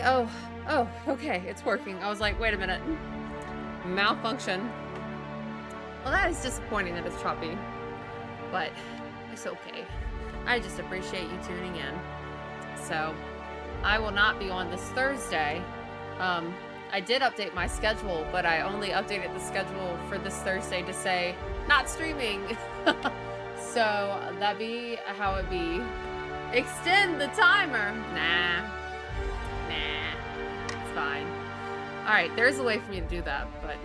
Really? Oh, okay, it's working. I was like, wait a minute. Malfunction. Well, that is disappointing that it's choppy, but it's okay. I just appreciate you tuning in. So, I will not be on this Thursday. I did update my schedule, but I only updated the schedule for this Thursday to say not streaming. So, that be how it be. Extend the timer. Nah, it's fine. All right, there's a way for me to do that, but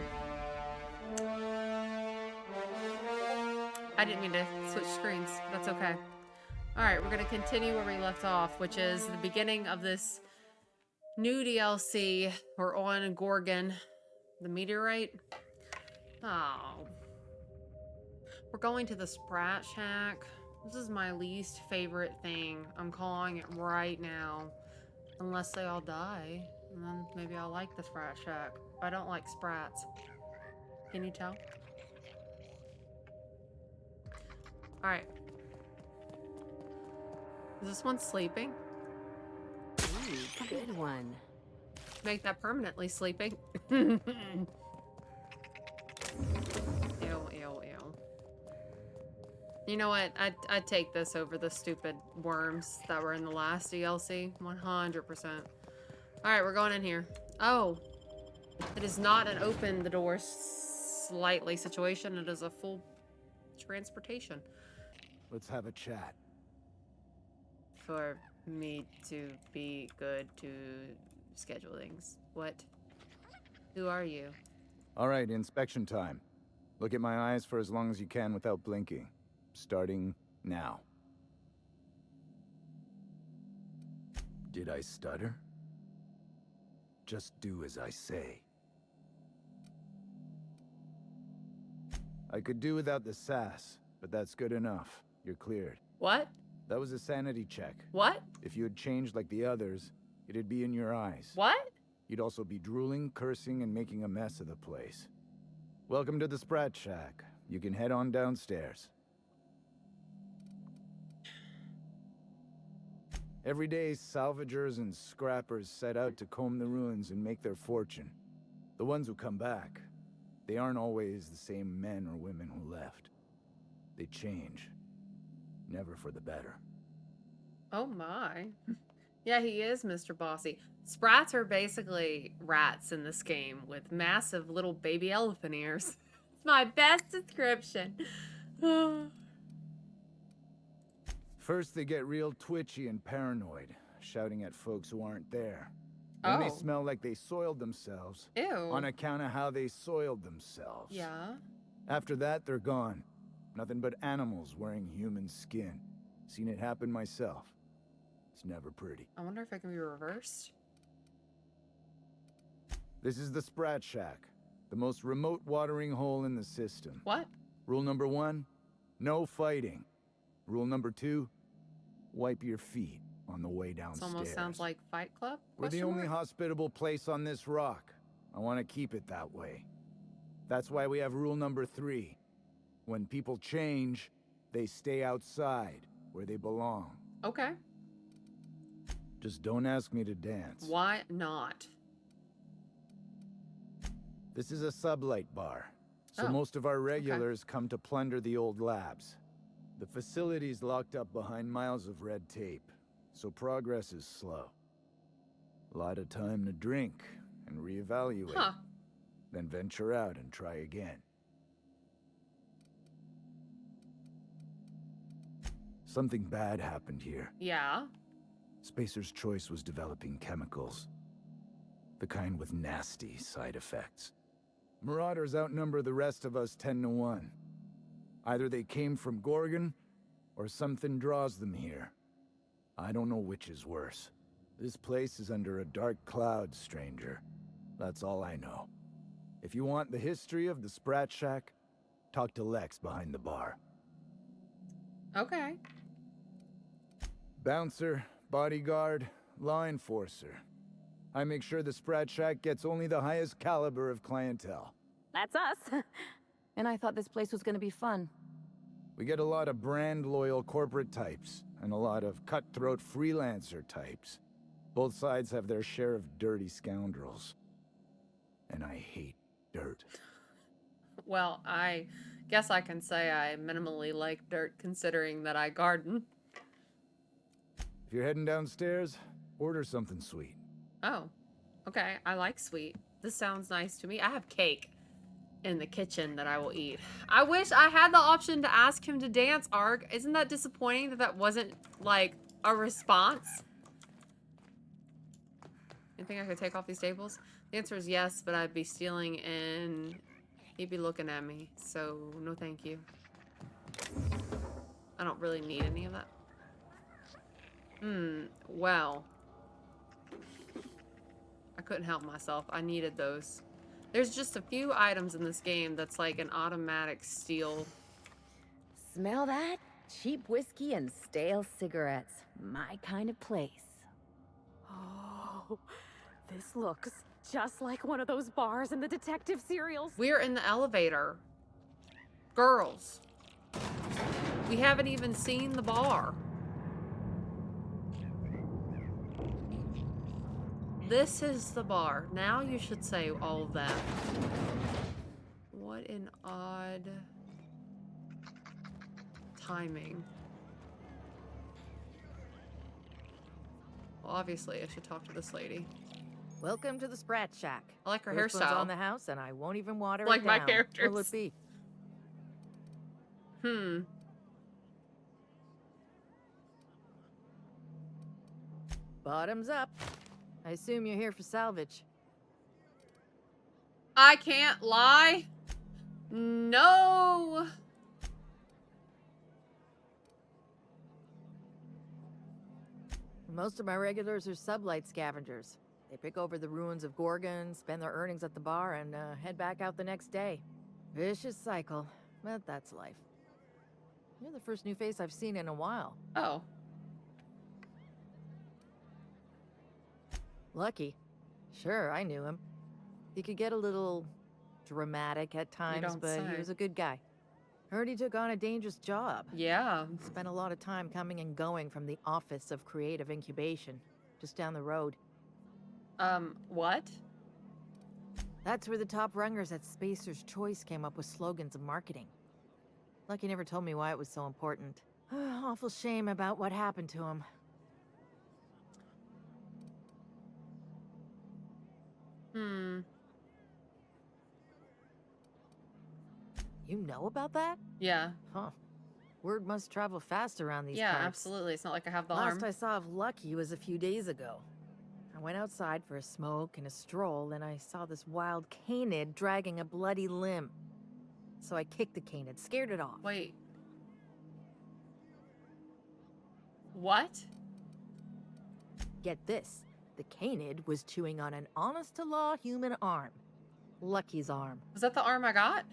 I didn't mean to switch screens. That's okay. All right, we're going to continue where we left off, which is the beginning of this new DLC. We're on Gorgon, the meteorite. Oh. We're going to the Sprat Shack. This is my least favorite thing. I'm calling it right now. Unless they all die. And then maybe I'll like the Sprat Shack. I don't like sprats. Can you tell? Alright. Is this one sleeping? Ooh, good one. Make that permanently sleeping. Ew, ew, ew. You know what? I'd take this over the stupid worms that were in the last DLC. 100%. Alright, we're going in here. Oh. It is not an open the door slightly situation. It is a full transportation. Let's have a chat. For me to be good to schedule things. What? Who are you? All right, inspection time. Look at my eyes for as long as you can without blinking. Starting now. Did I stutter? Just do as I say. I could do without the sass, but that's good enough. You're cleared. What? That was a sanity check. What? If you had changed like the others, it'd be in your eyes. What? You'd also be drooling, cursing, and making a mess of the place. Welcome to the Sprat Shack. You can head on downstairs. Every day, salvagers and scrappers set out to comb the ruins and make their fortune. The ones who come back, they aren't always the same men or women who left. They change. Never for the better. Oh my. Yeah, he is Mr. Bossy. Sprats are basically rats in this game with massive little baby elephant ears. It's my best description. First, they get real twitchy and paranoid, shouting at folks who aren't there. Then they Oh. smell like they soiled themselves. Ew. On account of how they soiled themselves. Yeah. After that, they're gone. Nothing but animals wearing human skin. Seen it happen myself. It's never pretty. I wonder if it can be reversed. This is the Sprat Shack, the most remote watering hole in the system. What? Rule number 1, no fighting. Rule number 2, wipe your feet on the way This downstairs. almost sounds like Fight Club? We're the Question only mark? hospitable place on this rock. I want to keep it that way. That's why we have rule number 3. When people change, they stay outside, where they belong. Okay. Just don't ask me to dance. Why not? This is a sublight bar, so Oh, most of our regulars come to plunder the old labs. The facility's locked up behind miles of red tape, so progress is slow. A lot of time to drink and reevaluate, Huh. then venture out and try again. Something bad happened here. Yeah. Spacer's Choice was developing chemicals. The kind with nasty side effects. Marauders outnumber the rest of us 10 to 1. Either they came from Gorgon, or something draws them here. I don't know which is worse. This place is under a dark cloud, stranger. That's all I know. If you want the history of the Sprat Shack, talk to Lex behind the bar. Okay. Bouncer, bodyguard, law enforcer. I make sure the Sprat Shack gets only the highest caliber of clientele. That's us. And I thought this place was gonna be fun. We get a lot of brand-loyal corporate types, and a lot of cutthroat freelancer types. Both sides have their share of dirty scoundrels. And I hate dirt. Well, I guess I can say I minimally like dirt considering that I garden. If you're heading downstairs, order something sweet. Oh, okay. I like sweet. This sounds nice to me. I have cake in the kitchen that I will eat. I wish I had the option to ask him to dance, Arg. Isn't that disappointing that that wasn't, like, a response? You think I could take off these tables? The answer is yes, but I'd be stealing and he'd be looking at me. So, no thank you. I don't really need any of that. Well. I couldn't help myself. I needed those. There's just a few items in this game that's like an automatic steal. Smell that? Cheap whiskey and stale cigarettes. My kind of place. Oh, this looks just like one of those bars in the detective serials. We're in the elevator. Girls. We haven't even seen the bar. This is the bar. Now you should say all of that. What an odd timing. Well, obviously, I should talk to this lady. Welcome to the Sprat Shack. I like her First one's hairstyle. on the house, and I won't even water Like it my down. characters. What'll it be? Bottoms up. I assume you're here for salvage. I can't lie. No. Most of my regulars are sublight scavengers. They pick over the ruins of Gorgon, spend their earnings at the bar, and head back out the next day. Vicious cycle, but that's life. You're the first new face I've seen in a while. Oh. Lucky. Sure, I knew him. He could get a little dramatic at times, don't but say. he was a good guy. Heard he took on a dangerous job. Yeah. Spent a lot of time coming and going from the Office of Creative Incubation, just down the road. What? That's where the top rungers at Spacer's Choice came up with slogans and marketing. Lucky never told me why it was so important. Awful shame about what happened to him. You know about that? Yeah. Huh. Word must travel fast around these Yeah, parts. absolutely. It's not like I have the Last arm. I saw of Lucky was a few days ago. I went outside for a smoke and a stroll, and I saw this wild canid dragging a bloody limb. So I kicked the canid, scared it off. Wait. What? Get this. The canid was chewing on an honest-to-law human arm. Lucky's arm. Was that the arm I got?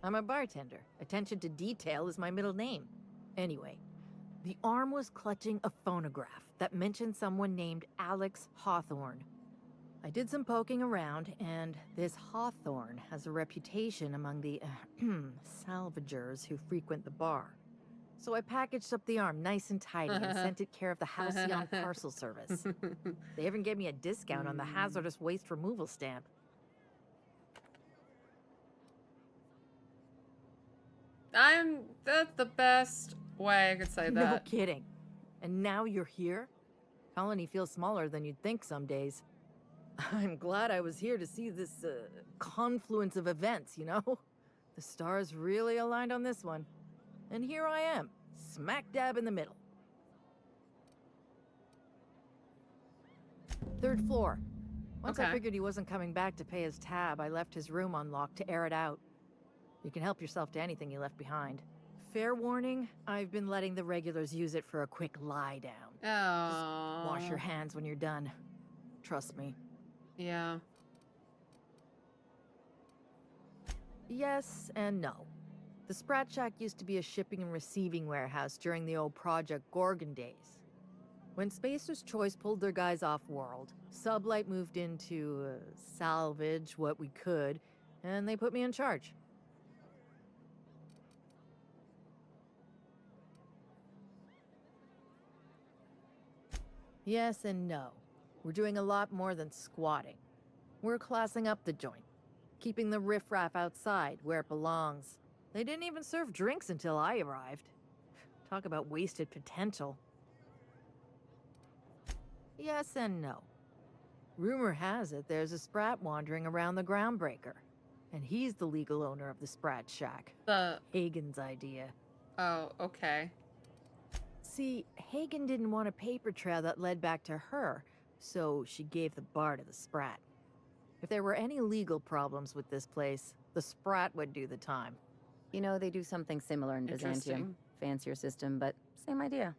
I'm a bartender. Attention to detail is my middle name. Anyway, the arm was clutching a phonograph that mentioned someone named Alex Hawthorne. I did some poking around, and this Hawthorne has a reputation among the salvagers who frequent the bar. So I packaged up the arm nice and tidy and sent it care of the Halcyon Parcel Service. They even gave me a discount on the hazardous waste removal stamp. That's the best way I could say that. No kidding. And now you're here? Colony feels smaller than you'd think some days. I'm glad I was here to see this confluence of events, you know? The stars really aligned on this one. And here I am, smack dab in the middle. Third floor. Once I Okay. figured he wasn't coming back to pay his tab, I left his room unlocked to air it out. You can help yourself to anything you left behind. Fair warning, I've been letting the regulars use it for a quick lie down. Oh. Wash your hands when you're done. Trust me. Yeah. Yes and no. The Sprat Shack used to be a shipping and receiving warehouse during the old Project Gorgon days. When Spacer's Choice pulled their guys off-world, Sublight moved in to salvage what we could, and they put me in charge. Yes and no. We're doing a lot more than squatting. We're classing up the joint, keeping the riffraff outside where it belongs. They didn't even serve drinks until I arrived. Talk about wasted potential. Yes and no. Rumor has it there's a Sprat wandering around the Groundbreaker, and he's the legal owner of the Sprat Shack. Hagen's idea. Oh, okay. See, Hagen didn't want a paper trail that led back to her, so she gave the bar to the Sprat. If there were any legal problems with this place, the Sprat would do the time. You know, they do something similar in Byzantium. Interesting. Fancier system, but same idea.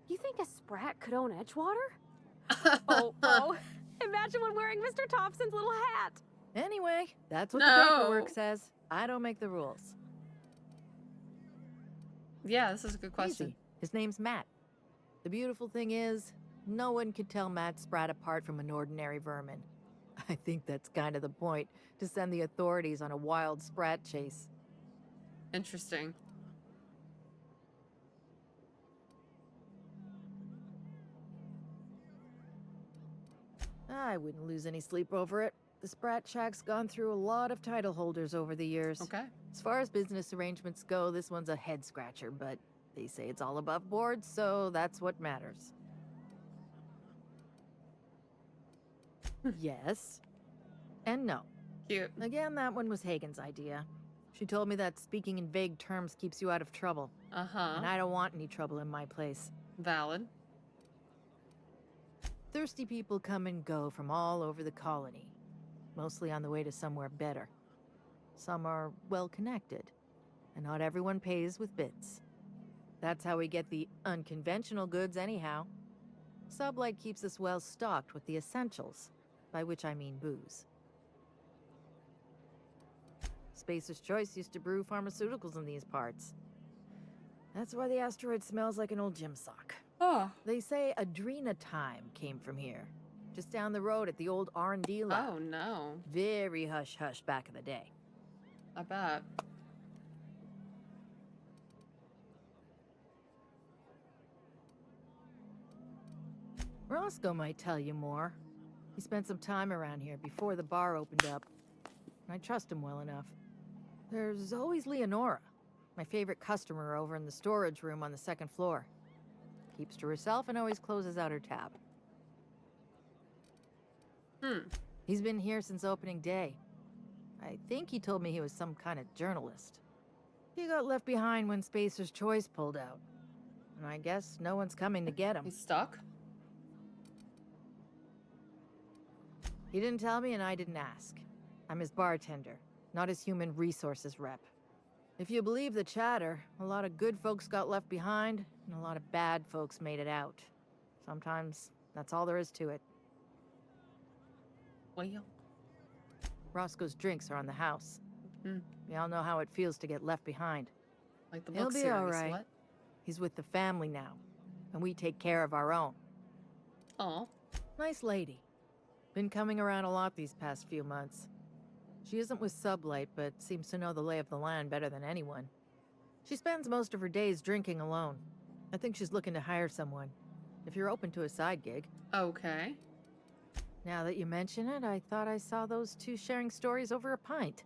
You think a Sprat could own Edgewater? Oh. Imagine one wearing Mr. Thompson's little hat. Anyway, that's what No. the paperwork says. I don't make the rules. Yeah, this is a good question. Easy. His name's Matt. The beautiful thing is, no one could tell Matt Sprat apart from an ordinary vermin. I think that's kind of the point, to send the authorities on a wild Sprat chase. Interesting. I wouldn't lose any sleep over it. The Sprat Shack's gone through a lot of title holders over the years. Okay. As far as business arrangements go, this one's a head scratcher, but they say it's all above board, so that's what matters. Yes. And no. Cute. Again, that one was Hagen's idea. She told me that speaking in vague terms keeps you out of trouble, Uh-huh. and I don't want any trouble in my place. Valid. Thirsty people come and go from all over the colony, mostly on the way to somewhere better. Some are well connected, and not everyone pays with bits. That's how we get the unconventional goods anyhow. Sublight keeps us well stocked with the essentials, by which I mean booze. Spacer's Choice used to brew pharmaceuticals in these parts. That's why the asteroid smells like an old gym sock. Oh. They say Adrena Time came from here, just down the road at the old R&D lab. Oh, no. Very hush-hush back in the day. I bet. Roscoe might tell you more. He spent some time around here before the bar opened up. I trust him well enough. There's always Leonora, my favorite customer over in the storage room on the second floor. Keeps to herself and always closes out her tab. He's been here since opening day. I think he told me he was some kind of journalist. He got left behind when Spacer's Choice pulled out. And I guess no one's coming to get him. He's stuck? He didn't tell me and I didn't ask. I'm his bartender, not his human resources rep. If you believe the chatter, a lot of good folks got left behind, and a lot of bad folks made it out. Sometimes that's all there is to it. Well, Roscoe's drinks are on the house. Hmm. We all know how it feels to get left behind. like the He'll book be series. all right. What? He's with the family now, and we take care of our own. Oh. Nice lady. Been coming around a lot these past few months. She isn't with Sublight, but seems to know the lay of the land better than anyone. She spends most of her days drinking alone. I think she's looking to hire someone. If you're open to a side gig. Okay. Now that you mention it, I thought I saw those two sharing stories over a pint.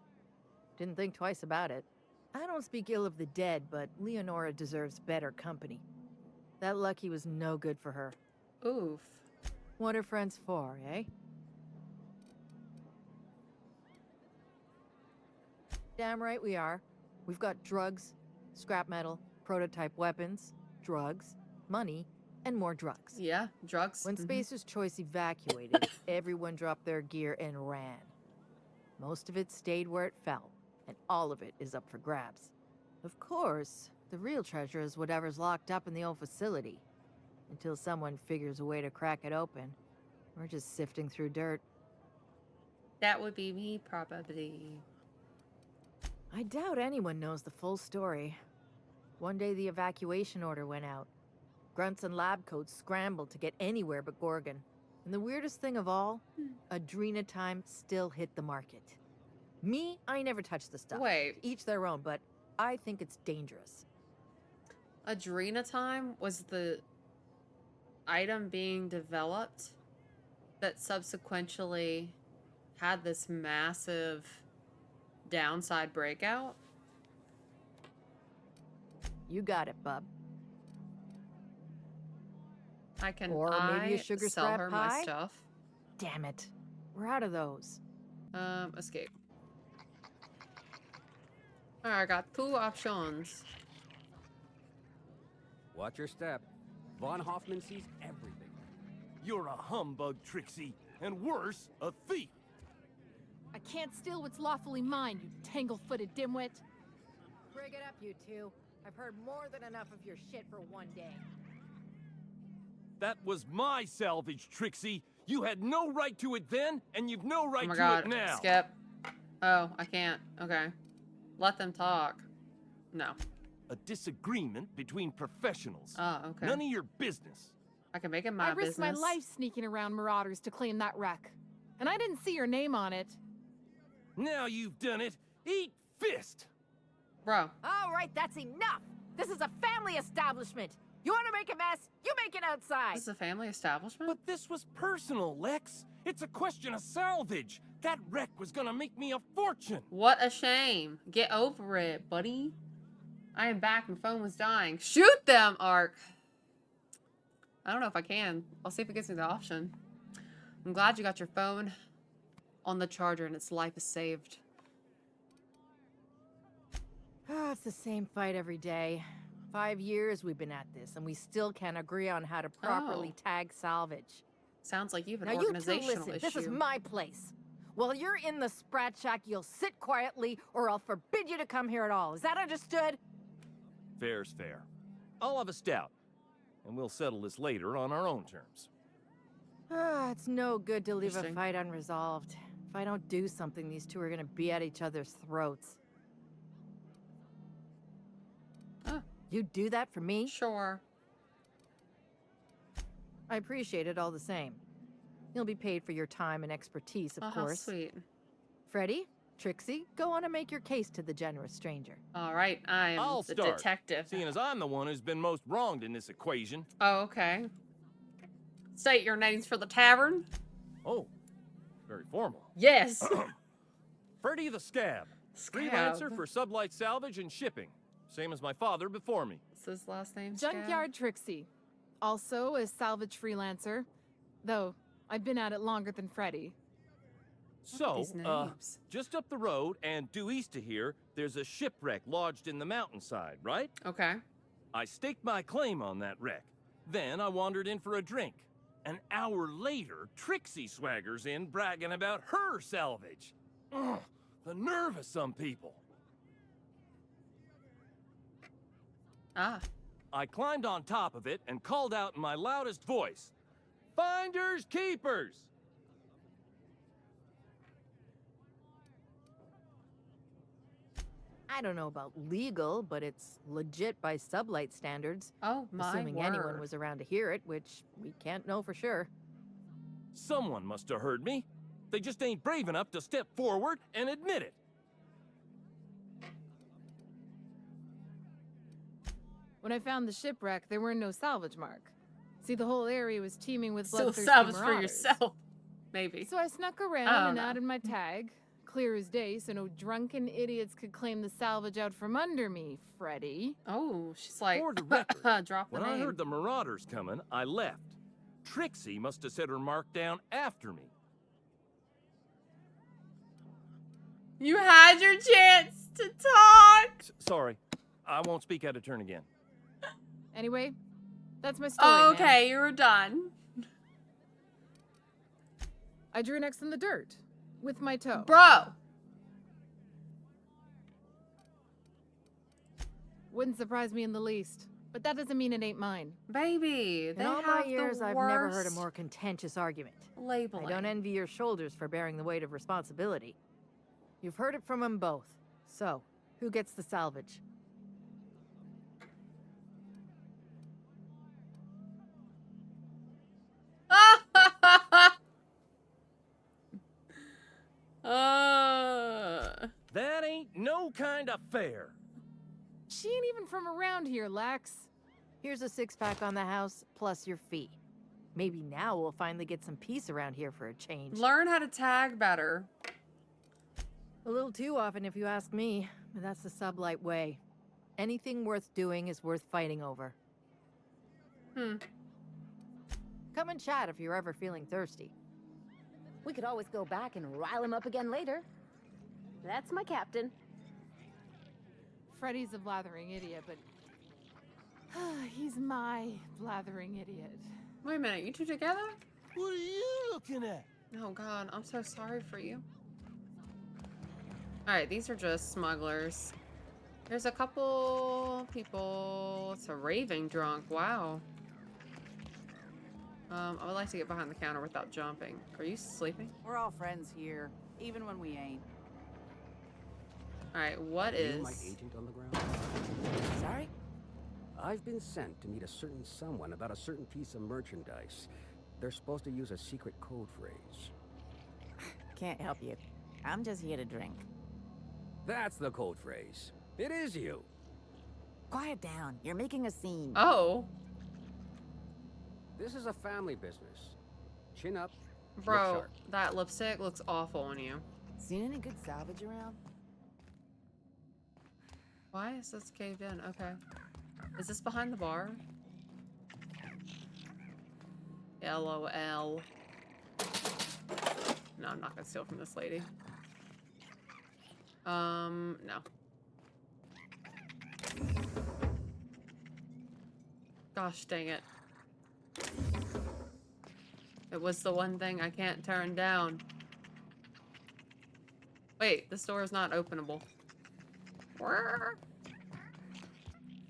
Didn't think twice about it. I don't speak ill of the dead, but Leonora deserves better company. That Lucky was no good for her. Oof. What are friends for, eh? Damn right we are. We've got drugs, scrap metal, prototype weapons, drugs, money, and more drugs. Yeah, drugs. When Mhm. Spacer's Choice evacuated, everyone dropped their gear and ran. Most of it stayed where it fell, and all of it is up for grabs. Of course, the real treasure is whatever's locked up in the old facility. Until someone figures a way to crack it open, we're just sifting through dirt. That would be me, probably. I doubt anyone knows the full story. One day the evacuation order went out. Grunts and lab coats scrambled to get anywhere but Gorgon. And the weirdest thing of all, Adrena Time still hit the market. Me, I never touched the stuff. Wait. Each their own, but I think it's dangerous. Adrena Time was the item being developed that subsequently had this massive downside breakout? You got it, bub. Or maybe a sugar sell scrap her my pie? stuff? Damn it. We're out of those. Escape. Alright, I got 2 options. Watch your step. Von Hoffman sees everything. You're a humbug, Trixie, and worse, a thief. I can't steal what's lawfully mine, you tangle-footed dimwit. Bring it up, you two. I've heard more than enough of your shit for one day. That was my salvage, Trixie. You had no right to it then, and you've no right Oh my to god, it now. skip. Oh, I can't. Okay. Let them talk. No. A disagreement between professionals. Oh, okay. None of your business. I can make it my I risked business. my life sneaking around Marauders to claim that wreck. And I didn't see your name on it. Now you've done it. Eat fist. Bro. All right, that's enough. This is a family establishment. You want to make a mess? You make it outside. This is a family establishment? But this was personal, Lex. It's a question of salvage. That wreck was gonna make me a fortune. What a shame. Get over it, buddy. I am back. My phone was dying. Shoot them, Ark. I don't know if I can. I'll see if it gives me the option. I'm glad you got your phone on the charger and its life is saved. It's the same fight every day. 5 years we've been at this, and we still can't agree on how to properly tag salvage. Sounds like you have an Now you two organizational listen, issue. this is my place. While you're in the Sprat Shack, you'll sit quietly, or I'll forbid you to come here at all. Is that understood? Fair's fair. I'll have a stout, and we'll settle this later on our own terms. It's no good to leave a Interesting. fight unresolved. If I don't do something, these two are gonna be at each other's throats. Oh. You'd do that for me? Sure. I appreciate it all the same. You'll be paid for your time and expertise, of Oh, how course. sweet. Freddie, Trixie, go on and make your case to the generous stranger. All right, I am I'll the start, detective. Seeing as I'm the one who's been most wronged in this equation. Oh, okay. State your names for the tavern. Oh, very formal. Yes. Freddie the Scab. Freelancer for sublight salvage and shipping. Same as my father before me. What's his last name? Scab? Junkyard Trixie. Also a salvage freelancer. Though, I've been at it longer than Freddy. So, These names. just up the road and due east of here, there's a shipwreck lodged in the mountainside, right? Okay. I staked my claim on that wreck. Then I wandered in for a drink. An hour later, Trixie swaggers in bragging about her salvage. Ugh, the nerve of some people. Ah. I climbed on top of it and called out in my loudest voice, "Finders keepers!" I don't know about legal, but it's legit by sublight standards. Oh, my Assuming word. anyone was around to hear it, which we can't know for sure. Someone must have heard me. They just ain't brave enough to step forward and admit it. When I found the shipwreck, there were no salvage mark. See, the whole area was teeming with Still bloodthirsty salvage for marauders. yourself. Maybe. So I snuck around I don't and know. added my tag. Clear as day, so no drunken idiots could claim the salvage out from under me, Freddy. Oh, she's like, For the record, drop the When I name. heard the marauders coming, I left. Trixie must have set her mark down after me. You had your chance to talk. Sorry, I won't speak out of turn again. Anyway, that's my story, Oh, man. okay, you were done. I drew next in the dirt. With my toe. Bro. Wouldn't surprise me in the least. But that doesn't mean it ain't mine. Baby, they In all have my years, the I've worst never heard a more contentious argument. labeling. I don't envy your shoulders for bearing the weight of responsibility. You've heard it from them both. So, who gets the salvage? That ain't no kind of fair. She ain't even from around here, Lex. Here's a 6-pack on the house, plus your fee. Maybe now we'll finally get some peace around here for a change. Learn how to tag better. A little too often, if you ask me, but that's the sublight way. Anything worth doing is worth fighting over. Come and chat if you're ever feeling thirsty. We could always go back and rile him up again later. That's my captain. Freddy's a blathering idiot, but he's my blathering idiot. Wait a minute, you two together? What are you looking at? Oh god, I'm so sorry for you. Alright, these are just smugglers. There's a couple people. It's a raving drunk. Wow. I would like to get behind the counter without jumping. Are you sleeping? We're all friends here, even when we ain't. Alright, what Are you is... my agent on the ground? Sorry? I've been sent to meet a certain someone about a certain piece of merchandise. They're supposed to use a secret code phrase. Can't help you. I'm just here to drink. That's the code phrase. It is you. Quiet down. You're making a scene. Oh, This is a family business. Chin up. look bro, sharp. that lipstick looks awful on you. Seen any good salvage around? Why is this caved in? Okay. Is this behind the bar? LOL. No, I'm not gonna steal from this lady. No. Gosh dang it. It was the one thing I can't turn down. Wait, this door is not openable.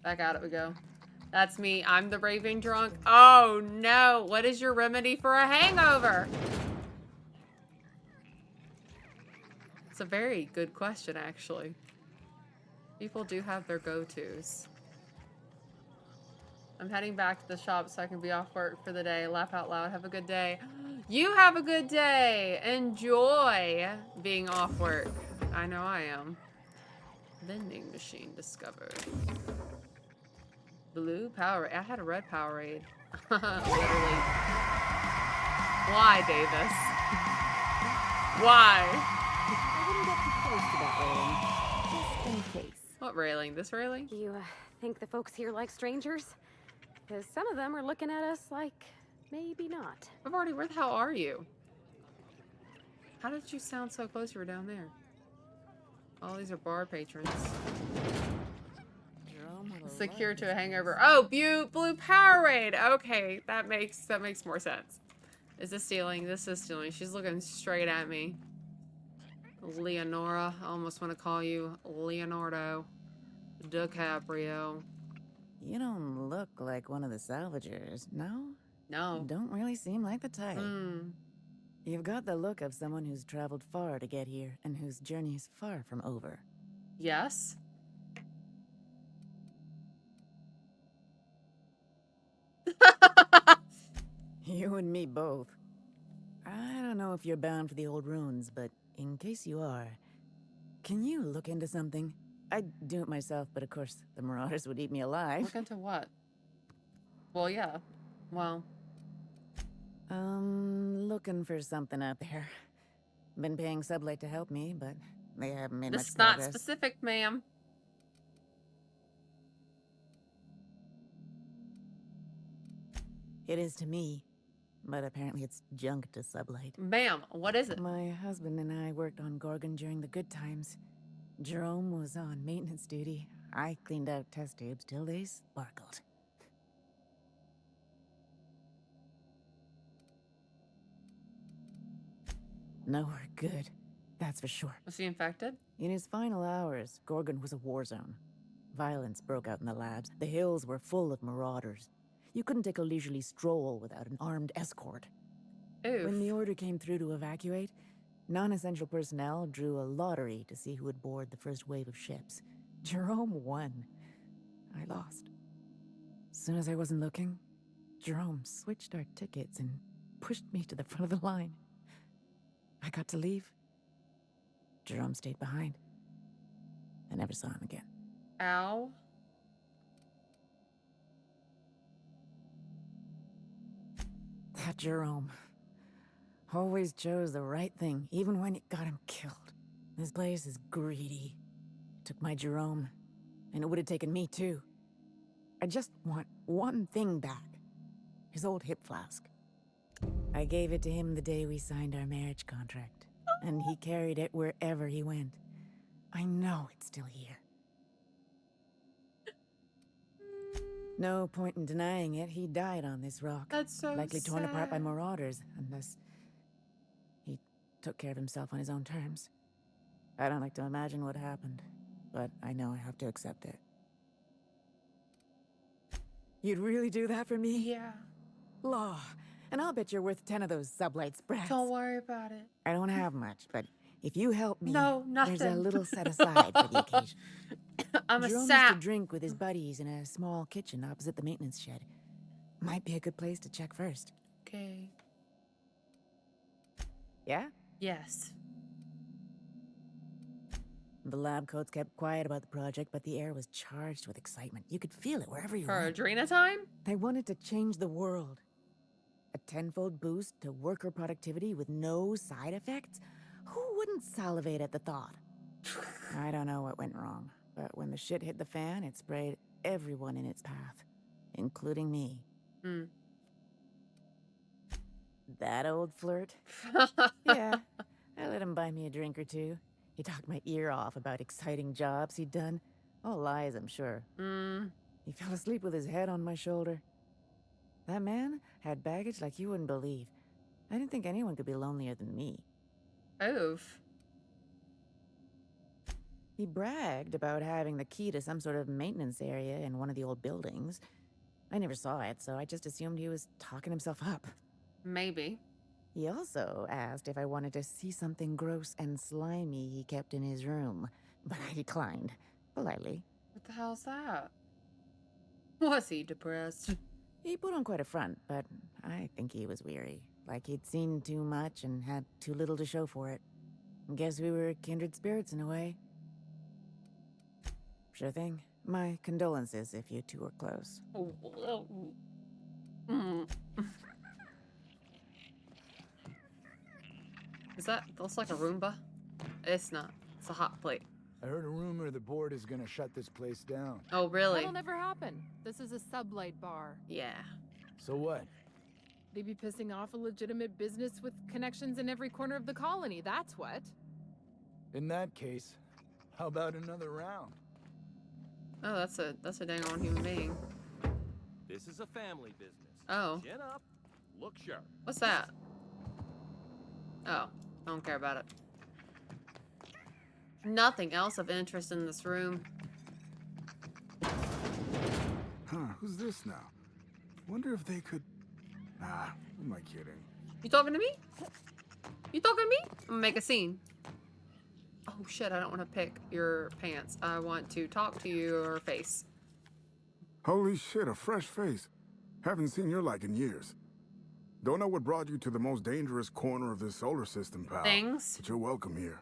Back out it we go. That's me. I'm the raving drunk. Oh no. What is your remedy for a hangover? It's a very good question, actually. People do have their go-tos. I'm heading back to the shop so I can be off work for the day. Laugh out loud. Have a good day. You have a good day. Enjoy being off work. I know I am. Vending machine discovered. Blue Powerade. I had a red Powerade. Literally. Why, Davis? Why? I wouldn't get too close to that railing, just in case. What railing? This railing? Do you think the folks here like strangers? Because some of them are looking at us like maybe not. I've already. Where the hell are you? How did you sound so close? You were down there. Oh, these are bar patrons. Secure to a hangover. Oh, Blue Powerade. Okay, that makes more sense. Is this stealing? This is stealing. She's looking straight at me. Leonora. I almost want to call you Leonardo DiCaprio. You don't look like one of the salvagers, no? No. Don't really seem like the type. Hmm. You've got the look of someone who's traveled far to get here and whose journey is far from over. Yes. You and me both. I don't know if you're bound for the old ruins, but in case you are, can you look into something? I'd do it myself, but of course the Marauders would eat me alive. Look into what? Well, yeah. Well. Looking for something out there. Been paying Sublight to help me, but they haven't made This much is not progress. specific, ma'am. It is to me, but apparently it's junk to Sublight. Ma'am, what is it? My husband and I worked on Gorgon during the good times. Jerome was on maintenance duty. I cleaned out test tubes till they sparkled. Nowhere good, that's for sure. Was he infected? In his final hours, Gorgon was a war zone. Violence broke out in the labs. The hills were full of marauders. You couldn't take a leisurely stroll without an armed escort. Oof. When the order came through to evacuate, non-essential personnel drew a lottery to see who would board the first wave of ships. Jerome won. I lost. As soon as I wasn't looking, Jerome switched our tickets and pushed me to the front of the line. I got to leave. Jerome stayed behind. I never saw him again. Ow. That Jerome. Always chose the right thing, even when it got him killed. This place is greedy. Took my Jerome, and it would have taken me too. I just want one thing back. His old hip flask. I gave it to him the day we signed our marriage contract, and he carried it wherever he went. I know it's still here. No point in denying it, he died on this rock. That's so Likely torn apart by sad. marauders, unless he took care of himself on his own terms. I don't like to imagine what happened, but I know I have to accept it. You'd really do that for me? Yeah. Law. And I'll bet you're worth 10 of those sublight sprats. Don't worry about it. I don't have much, but if you help me, No, there's a nothing. little set aside for the occasion. I'm a Jerome used sap. to drink with his buddies in a small kitchen opposite the maintenance shed. Might be a good place to check first. Okay. Yeah? Yes. The lab coats kept quiet about the project, but the air was charged with excitement. You could feel it wherever you For went. Adrena time? They wanted to change the world. A tenfold boost to worker productivity with no side effects? Who wouldn't salivate at the thought? I don't know what went wrong, but when the shit hit the fan, it sprayed everyone in its path, including me. Hmm. That old flirt? Yeah, I let him buy me a drink or two. He talked my ear off about exciting jobs he'd done. All lies, I'm sure. Mm. He fell asleep with his head on my shoulder. That man had baggage like you wouldn't believe. I didn't think anyone could be lonelier than me. Oof. He bragged about having the key to some sort of maintenance area in one of the old buildings. I never saw it, so I just assumed he was talking himself up. Maybe. He also asked if I wanted to see something gross and slimy he kept in his room, but I declined, politely. What the hell's that? Was he depressed? He put on quite a front, but I think he was weary. Like he'd seen too much and had too little to show for it. Guess we were kindred spirits in a way. Sure thing. My condolences if you two were close. Oh, oh, mm. Is that looks like a Roomba? It's not. It's a hot plate. I heard a rumor the board is gonna shut this place down. Oh, really? That'll never happen. This is a sublight bar. Yeah. So what? They'd be pissing off a legitimate business with connections in every corner of the colony, that's what. In that case, how about another round? Oh, that's a dang on human being. This is a family business. Oh. Chin up. Look sharp. What's that? Oh, I don't care about it. Nothing else of interest in this room. Huh, who's this now? Wonder if they could... Nah, who am I kidding? You talking to me? You talking to me? I'm gonna make a scene. Oh shit, I don't want to pick your pants. I want to talk to your face. Holy shit, a fresh face. Haven't seen your like in years. Don't know what brought you to the most dangerous corner of this solar system, pal. Things? But you're welcome here.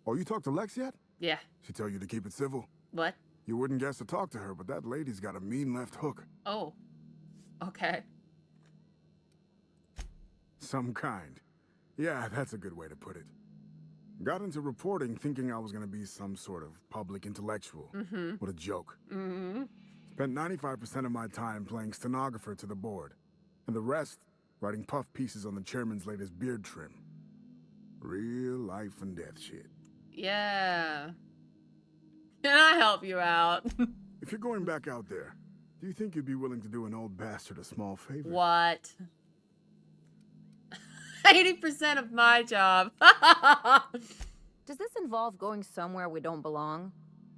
Oh, you talked to Lex yet? Yeah. She tell you to keep it civil? What? You wouldn't guess to talk to her, but that lady's got a mean left hook. Oh. Okay. Some kind. Yeah, that's a good way to put it. Got into reporting thinking I was gonna be some sort of public intellectual. Mm-hmm. What a joke. Mm-hmm. Spent 95% of my time playing stenographer to the board, and the rest writing puff pieces on the chairman's latest beard trim. Real life and death shit. Yeah. Can I help you out? If you're going back out there, do you think you'd be willing to do an old bastard a small favor? What? 80% of my job. Does this involve going somewhere we don't belong?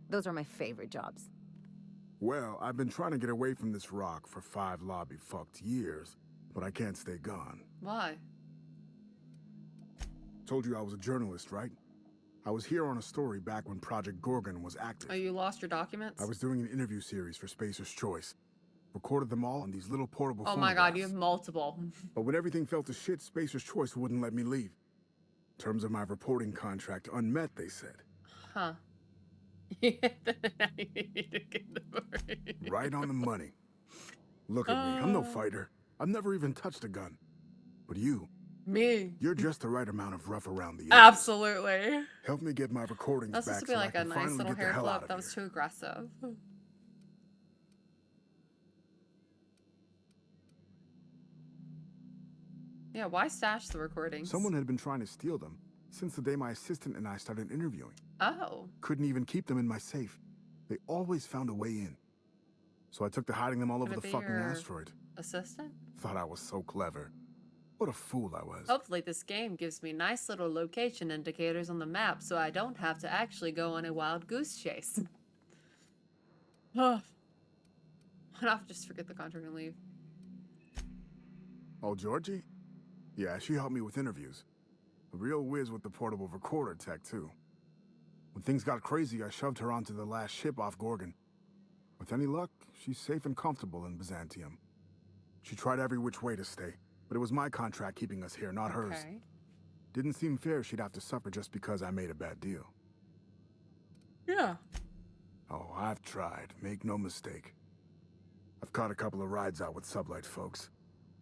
Those are my favorite jobs. Well, I've been trying to get away from this rock for 5 lobby-fucked years, but I can't stay gone. Why? Told you I was a journalist, right? I was here on a story back when Project Gorgon was active. Oh, you lost your documents? I was doing an interview series for Spacer's Choice. Recorded them all on these little portable Oh my god, phonographs. you have multiple. But when everything fell to shit, Spacer's Choice wouldn't let me leave. Terms of my reporting contract unmet, they said. Huh. Right on the money. Look at me, I'm no fighter. I've never even touched a gun. But Me. you're just the right amount of rough around the edges. Absolutely. Help me get my recordings That's back supposed to be so like I a can nice finally little get the hair hell out flip. of That was here. too aggressive. Yeah, why stash the recordings? Someone had been trying to steal them since the day my assistant and I started interviewing. Oh. Couldn't even keep them in my safe. They always found a way in. So I took to hiding them all over Could the it be fucking your asteroid. assistant? Thought I was so clever. What a fool I was. Hopefully this game gives me nice little location indicators on the map so I don't have to actually go on a wild goose chase. I'd have to just forget the contract and leave. Oh, Georgie? Yeah, she helped me with interviews. A real whiz with the portable recorder tech, too. When things got crazy, I shoved her onto the last ship off Gorgon. With any luck, she's safe and comfortable in Byzantium. She tried every which way to stay, but it was my contract keeping us here, not hers. Okay. Didn't seem fair she'd have to suffer just because I made a bad deal. Yeah. Oh, I've tried, make no mistake. I've caught a couple of rides out with Sublight folks,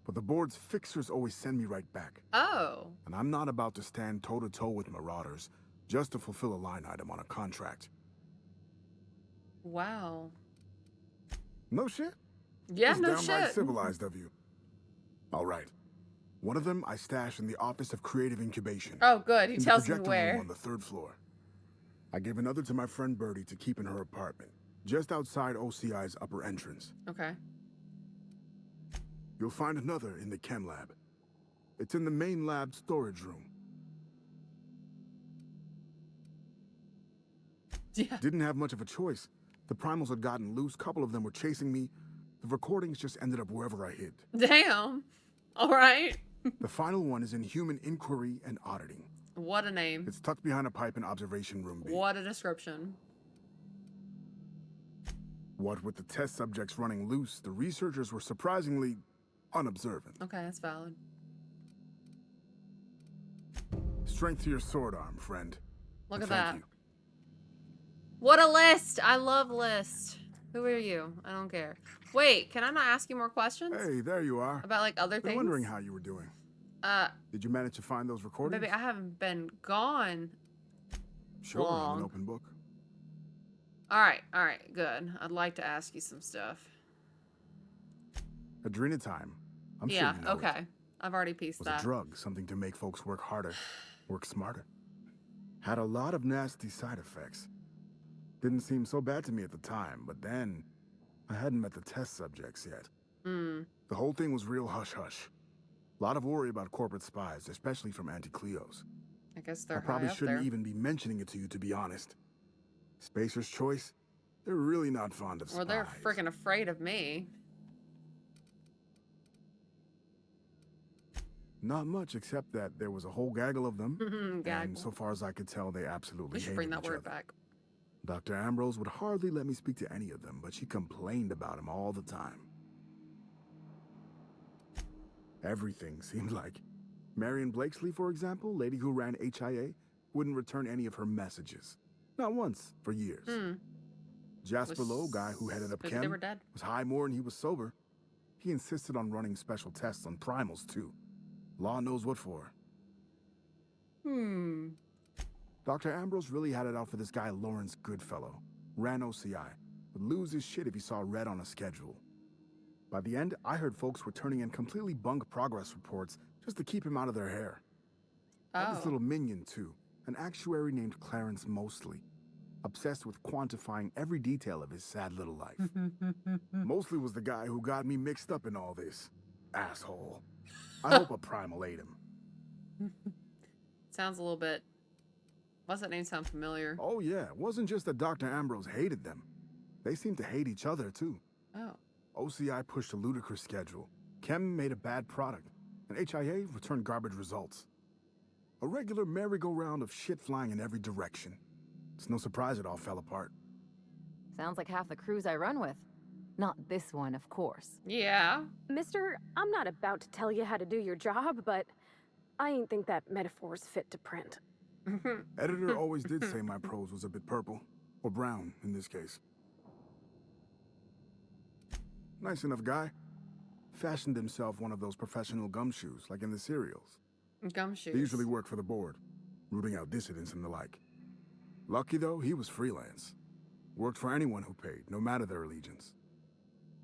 but the board's fixers always send me right back. Oh. And I'm not about to stand toe-to-toe with Marauders just to fulfill a line item on a contract. Wow. No shit? Yeah, That's no downright shit. civilized of you. All right. One of them I stash in the Office of Creative Incubation. Oh, good. He in the tells me projector where. room on the 3rd floor. I gave another to my friend Birdie to keep in her apartment, just outside OCI's upper entrance. Okay. You'll find another in the chem lab. It's in the main lab storage room. Yeah. Didn't have much of a choice. The primals had gotten loose, couple of them were chasing me. The recordings just ended up wherever I hid. Damn. All right. The final one is in Human Inquiry and Auditing. What a name. It's tucked behind a pipe in Observation Room B. What a description. What with the test subjects running loose, the researchers were surprisingly unobservant. Okay, that's valid. Strength to your sword arm, friend. Look And at thank that. you. What a list. I love lists. Who are you? I don't care. Wait, can I not ask you more questions? Hey, there you are. About like other Been things? wondering how you were doing. Did you manage to find those recordings? Baby, I haven't been gone. Sure, I'm long. an open book. All right, good. I'd like to ask you some stuff. Adrenatime. I'm yeah, sure you know okay. it. I've already pieced Was that. a drug, something to make folks work harder, work smarter. Had a lot of nasty side effects. Didn't seem so bad to me at the time, but then I hadn't met the test subjects yet. Mm. The whole thing was real hush-hush. A lot of worry about corporate spies, especially from Anti-Cleos. I guess they're I probably high up shouldn't there. even be mentioning it to you, to be honest. Spacer's Choice? They're really not fond of spies. Well, they're freaking afraid of me. Not much, except that there was a whole gaggle of them. And Gaggle. so far as I could tell, they absolutely We should hated bring that each word other. back. Dr. Ambrose would hardly let me speak to any of them, but she complained about him all the time. Everything seemed like. Marion Blakesley, for example, lady who ran HIA, wouldn't return any of her messages. Not once, for years. Hmm. Jasper Was- Lowe, guy who headed up maybe Chem, they were dead. was high more than he was sober. He insisted on running special tests on primals, too. Law knows what for. Hmm. Dr. Ambrose really had it out for this guy Lawrence Goodfellow. Ran OCI. Would lose his shit if he saw red on a schedule. By the end, I heard folks were turning in completely bunk progress reports just to keep him out of their hair. Had this Oh. little minion, too. An actuary named Clarence Mosley. Obsessed with quantifying every detail of his sad little life. Mosley was the guy who got me mixed up in all this. Asshole. I hope a primal ate him. Sounds a little bit... What's that name sound familiar? Oh yeah, it wasn't just that Dr. Ambrose hated them. They seemed to hate each other, too. Oh. OCI pushed a ludicrous schedule. Chem made a bad product, and HIA returned garbage results. A regular merry-go-round of shit flying in every direction. It's no surprise it all fell apart. Sounds like half the crews I run with. Not this one, of course. Yeah. Mister, I'm not about to tell you how to do your job, but I ain't think that metaphor's fit to print. Editor always did say my prose was a bit purple. Or brown, in this case. Nice enough guy. fashioned himself one of those professional gumshoes, like in the serials. Gumshoes. They usually work for the board, rooting out dissidents and the like. Lucky, though, he was freelance. Worked for anyone who paid, no matter their allegiance.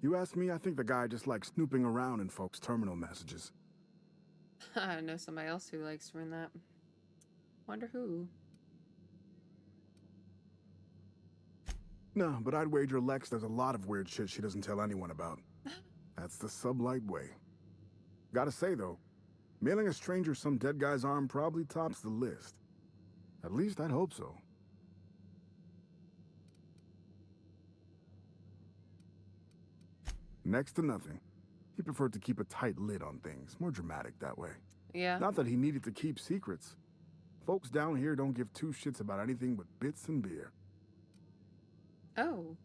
You ask me, I think the guy just likes snooping around in folks' terminal messages. I know somebody else who likes doing that. Wonder who. No, but I'd wager Lex does a lot of weird shit she doesn't tell anyone about. That's the sublight way. Gotta say, though, mailing a stranger some dead guy's arm probably tops the list. At least I'd hope so. Next to nothing. He preferred to keep a tight lid on things, more dramatic that way. Yeah. Not that he needed to keep secrets. Folks down here don't give two shits about anything but bits and beer. Oh.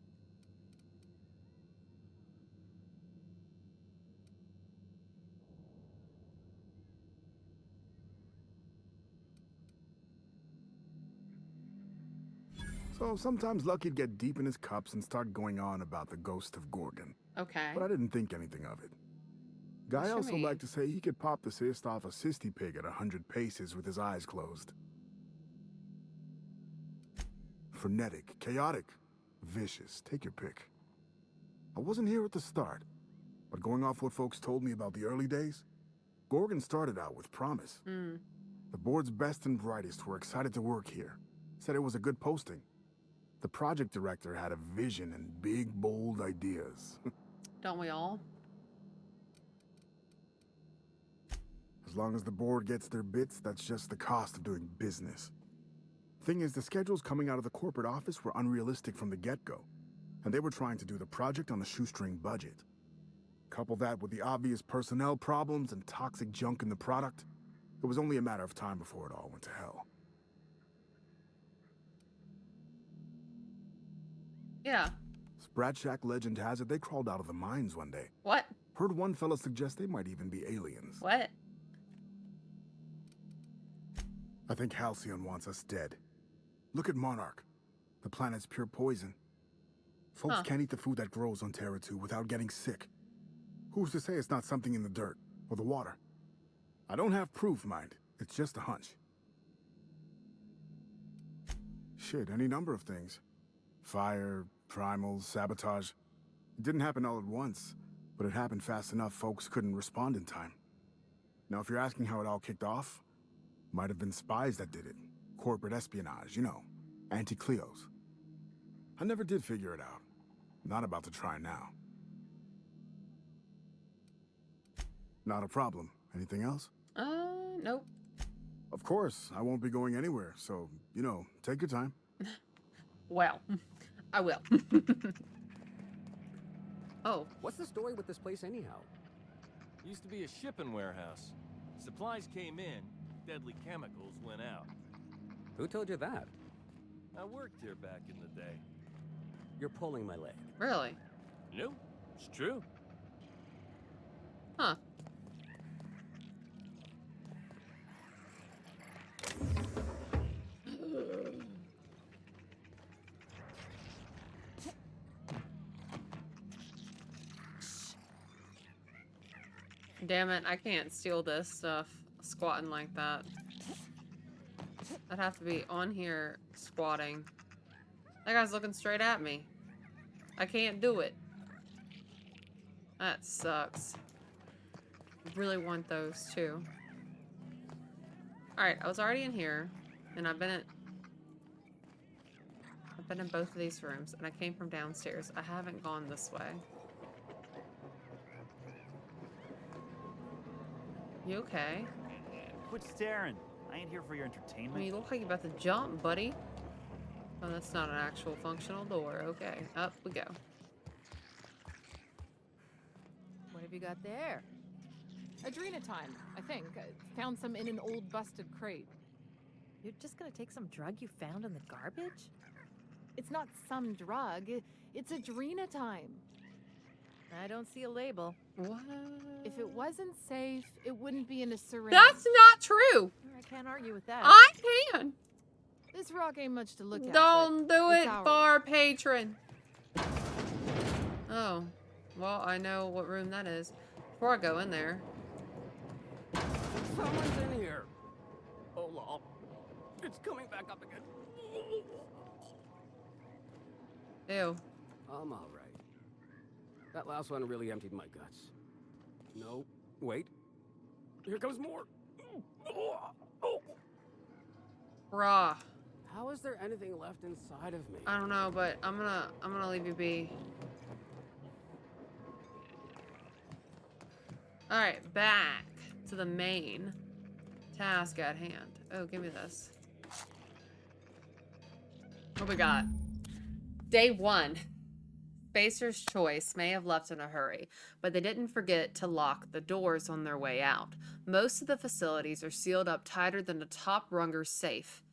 So sometimes Lucky'd get deep in his cups and start going on about the ghost of Gorgon. Okay. But I didn't think anything of it. Guy What you also mean? liked to say he could pop the cyst off a cysty pig at 100 paces with his eyes closed. Frenetic, chaotic, vicious, take your pick. I wasn't here at the start, but going off what folks told me about the early days, Gorgon started out with promise. The board's best and brightest were excited to work here, said it was a good posting. The project director had a vision and big, bold ideas. Don't we all? As long as the board gets their bits, that's just the cost of doing business. Thing is, the schedules coming out of the corporate office were unrealistic from the get-go, and they were trying to do the project on a shoestring budget. Couple that with the obvious personnel problems and toxic junk in the product, it was only a matter of time before it all went to hell. Yeah. Sprat Shack legend has it they crawled out of the mines one day. What? Heard one fella suggest they might even be aliens. What? I think Halcyon wants us dead. Look at Monarch. The planet's pure poison. Folks can't eat the food that grows on Terra 2 without getting sick. Who's to say it's not something in the dirt or the water? I don't have proof, mind. It's just a hunch. Shit, any number of things. Fire, primals, sabotage. It didn't happen all at once, but it happened fast enough folks couldn't respond in time. Now, if you're asking how it all kicked off, might have been spies that did it. Corporate espionage, you know. Anti-Cleos. I never did figure it out. Not about to try now. Not a problem. Anything else? Nope. Of course, I won't be going anywhere, so, you know, take your time. Well, I will. Oh. What's the story with this place anyhow? Used to be a shipping warehouse. Supplies came in, deadly chemicals went out. Who told you that? I worked here back in the day. You're pulling my leg. Really? No, it's true. Huh. Damn it, I can't steal this stuff squatting like that. I'd have to be on here squatting. That guy's looking straight at me. I can't do it. That sucks. I really want those too. Alright, I was already in here, and I've been in both of these rooms, and I came from downstairs. I haven't gone this way. You okay? Quit staring. I ain't here for your I mean, entertainment. you look like you're about to jump, buddy. Oh, that's not an actual functional door. Okay, up we go. What have you got there? Adrena time, I think. I found some in an old busted crate. You're just gonna take some drug you found in the garbage? It's not some drug. It's Adrena time. I don't see a label. What? If it wasn't safe, it wouldn't be in a syringe. That's not true. I can't argue with that. I can. This rock ain't much to look at. Don't but do it's it ours. for our patron. Oh, well, I know what room that is. Before I go in there. Someone's in here. Oh, lol. It's coming back up again. Ew. I'm all right. That last one really emptied my guts. No, wait. Here comes more. Raw. How is there anything left inside of me? I don't know, but I'm gonna leave you be. Alright, back to the main task at hand. Oh, give me this. What we got? Day 1. Spacer's Choice may have left in a hurry, but they didn't forget to lock the doors on their way out. Most of the facilities are sealed up tighter than the top runger's safe.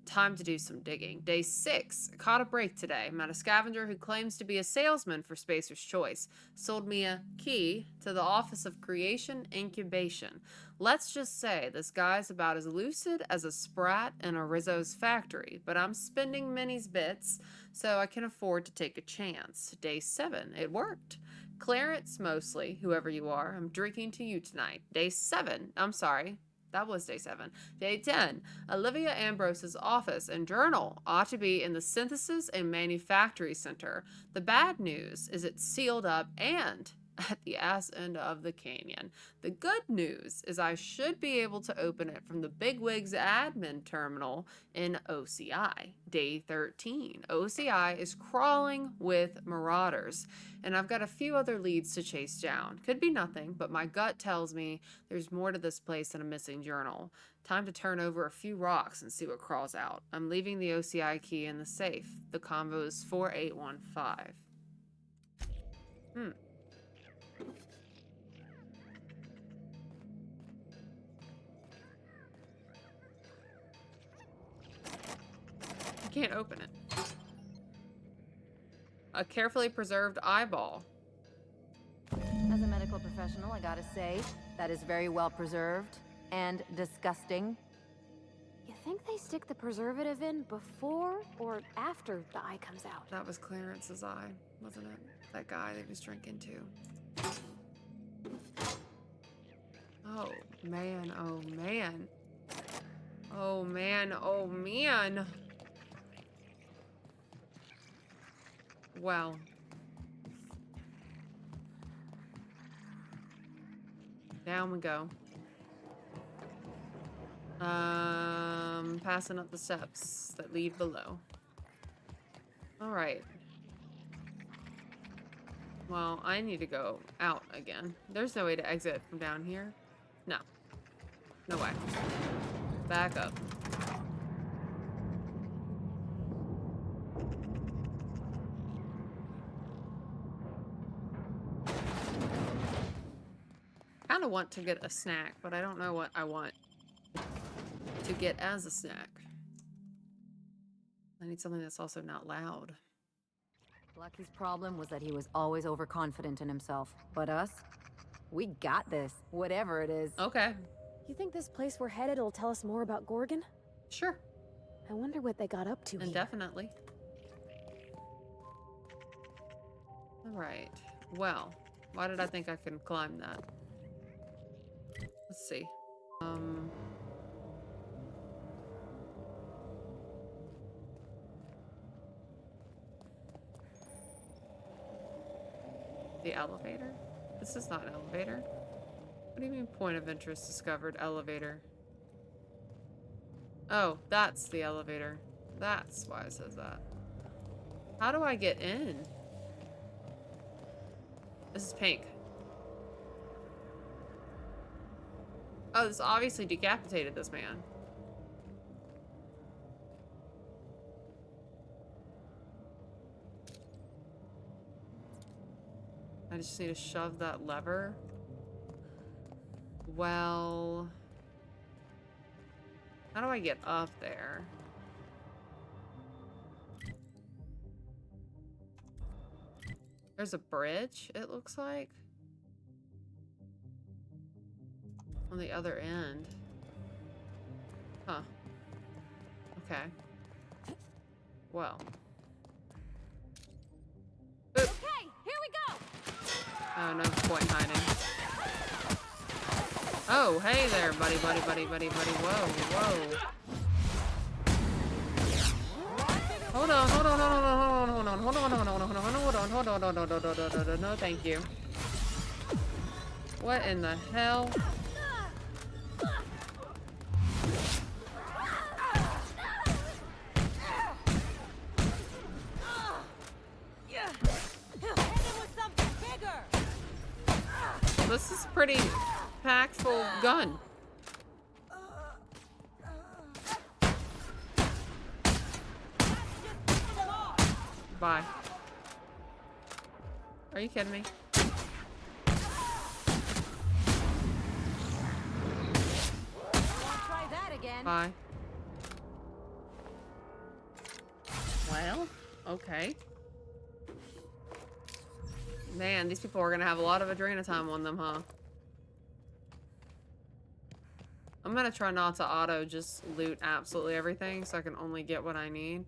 Time to do some digging. Day 6. I caught a break today. Met a scavenger who claims to be a salesman for Spacer's Choice. Sold me a key to the Office of Creation Incubation. Let's just say this guy's about as lucid as a sprat in a Rizzo's factory, but I'm spending Minnie's bits, so I can afford to take a chance. Day 7. It worked. Clarence Mosley, whoever you are, I'm drinking to you tonight. Day 7. I'm sorry. That was day 7. Day 10. Olivia Ambrose's office and journal ought to be in the Synthesis and Manufactory Center. The bad news is it's sealed up and at the ass end of the canyon. The good news is I should be able to open it from the Bigwigs admin terminal in OCI. Day 13. OCI is crawling with marauders, and I've got a few other leads to chase down. Could be nothing, but my gut tells me there's more to this place than a missing journal. Time to turn over a few rocks and see what crawls out. I'm leaving the OCI key in the safe. The convo is 4815. Can't open it. A carefully preserved eyeball. As a medical professional, I gotta say, that is very well preserved and disgusting. You think they stick the preservative in before or after the eye comes out? That was Clarence's eye, wasn't it? That guy that he was drinking too. Oh man, oh man. Oh man, oh man. Well. Down we go. Passing up the steps that lead below. Alright. Well, I need to go out again. There's no way to exit from down here. No. No way. Back up. I kind of want to get a snack, but I don't know what I want to get as a snack. I need something that's also not loud. Lucky's problem was that he was always overconfident in himself. But us? We got this, whatever it is. Okay. You think this place we're headed will tell us more about Gorgon? Sure. I wonder what they got up to here. Indefinitely. Alright. Well, why did I think I could climb that? Let's see. The elevator? This is not an elevator. What do you mean point of interest discovered? Elevator. Oh, that's the elevator. That's why it says that. How do I get in? This is pink. Oh, this obviously decapitated this man. I just need to shove that lever. Well, how do I get up there? There's a bridge, it looks like. On the other end. Huh. Okay. Well. Okay, here we go! Oh, no point hiding. Oh, hey there, buddy. Whoa. Hold on. No, thank you. What in the hell? This is pretty impactful gun. Bye. Are you kidding me? Try that again. Bye. Well, okay. Man, these people are gonna have a lot of Adrena time on them, huh? I'm gonna try not to auto just loot absolutely everything so I can only get what I need.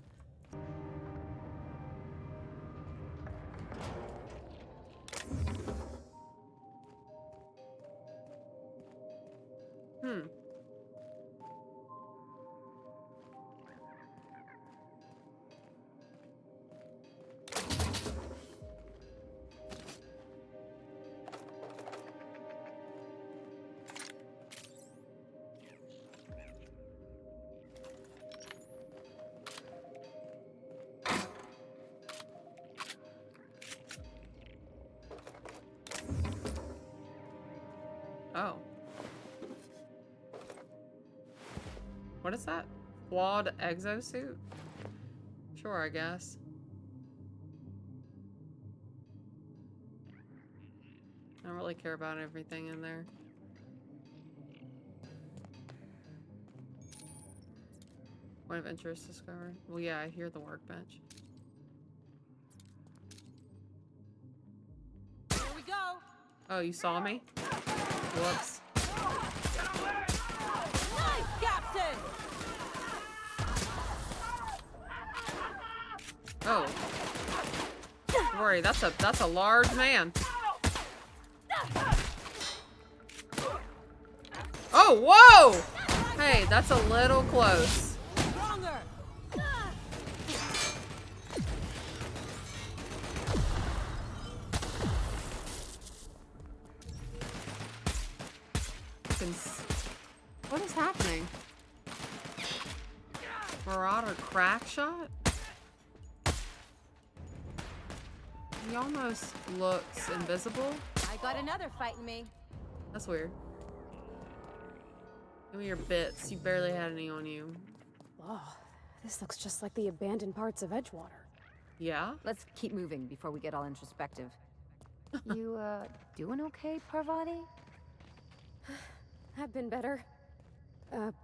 Oh. What is that? Quad exosuit? Sure, I guess. I don't really care about everything in there. Point of interest discovered. Well, yeah, I hear the workbench. Here we go. Oh, you saw me? Whoops. Nice, Captain. Oh. Don't worry, that's a large man. Oh, whoa! Hey, that's a little close. Stronger. What is happening? Marauder crack shot? He almost looks invisible. I got another fight in me. That's weird. Give me your bits. You barely had any on you. Oh, this looks just like the abandoned parts of Edgewater. Yeah? Let's keep moving before we get all introspective. You, doing okay, Parvati? I've been better.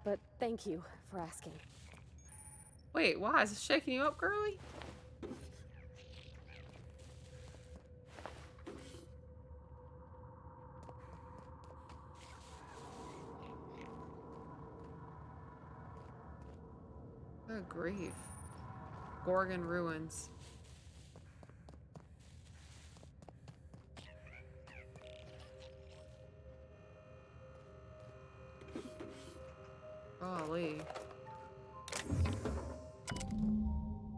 But thank you for asking. Wait, why? Is it shaking you up, girly? Good grief. Gorgon ruins. Golly.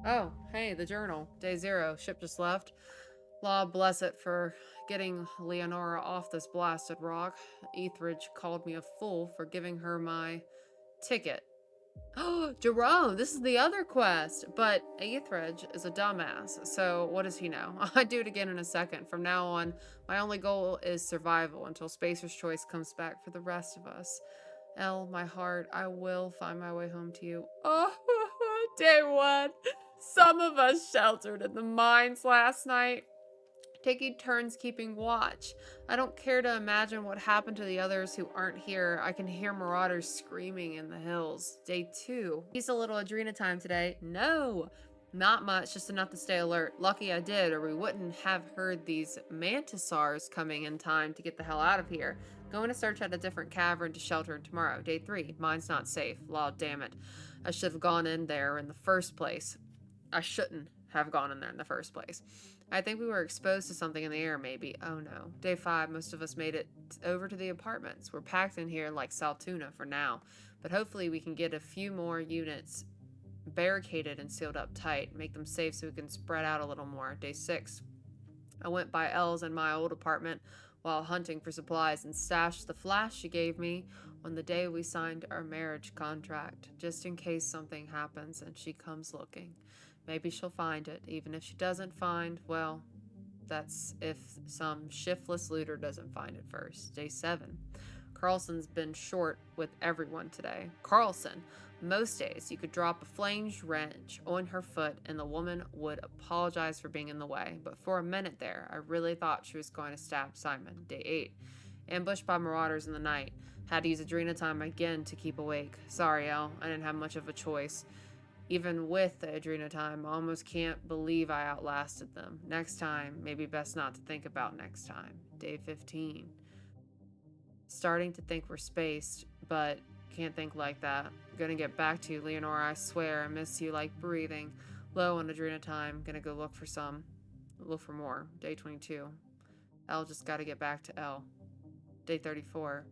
Oh, hey, the journal. Day 0. Ship just left. Law bless it for getting Leonora off this blasted rock. Etheridge called me a fool for giving her my ticket. Oh, Jerome, this is the other quest. But Etheridge is a dumbass, so what does he know? I do it again in a second. From now on, my only goal is survival until Spacer's Choice comes back for the rest of us. Elle, my heart, I will find my way home to you. Oh, day 1. Some of us sheltered in the mines last night, taking turns keeping watch. I don't care to imagine what happened to the others who aren't here. I can hear marauders screaming in the hills. Day 2. He's a little Adrena time today. No, not much, just enough to stay alert. Lucky I did, or we wouldn't have heard these mantisars coming in time to get the hell out of here. Going to search out a different cavern to shelter tomorrow. Day 3. Mine's not safe. Law, damn it. I should have gone in there in the first place. I shouldn't have gone in there in the first place. I think we were exposed to something in the air, maybe. Oh no. Day 5, most of us made it over to the apartments. We're packed in here like Saltuna for now, but hopefully we can get a few more units barricaded and sealed up tight, make them safe so we can spread out a little more. Day 6, I went by Elle's in my old apartment while hunting for supplies and stashed the flash she gave me on the day we signed our marriage contract, just in case something happens and she comes looking. Maybe she'll find it. Even if she doesn't find, well, that's if some shiftless looter doesn't find it first. Day 7. Carlson's been short with everyone today. Carlson. Most days, you could drop a flanged wrench on her foot and the woman would apologize for being in the way. But for a minute there, I really thought she was going to stab Simon. Day 8. Ambushed by marauders in the night. Had to use Adrenatime again to keep awake. Sorry, Elle. I didn't have much of a choice. Even with the Adrenatime, I almost can't believe I outlasted them. Next time, maybe best not to think about next time. Day 15. Starting to think we're spaced, but can't think like that. Gonna get back to you, Leonora, I swear. I miss you like breathing. Low on Adrenatime. Gonna go look for more. Day 22. Elle just gotta get back to Elle. Day 34.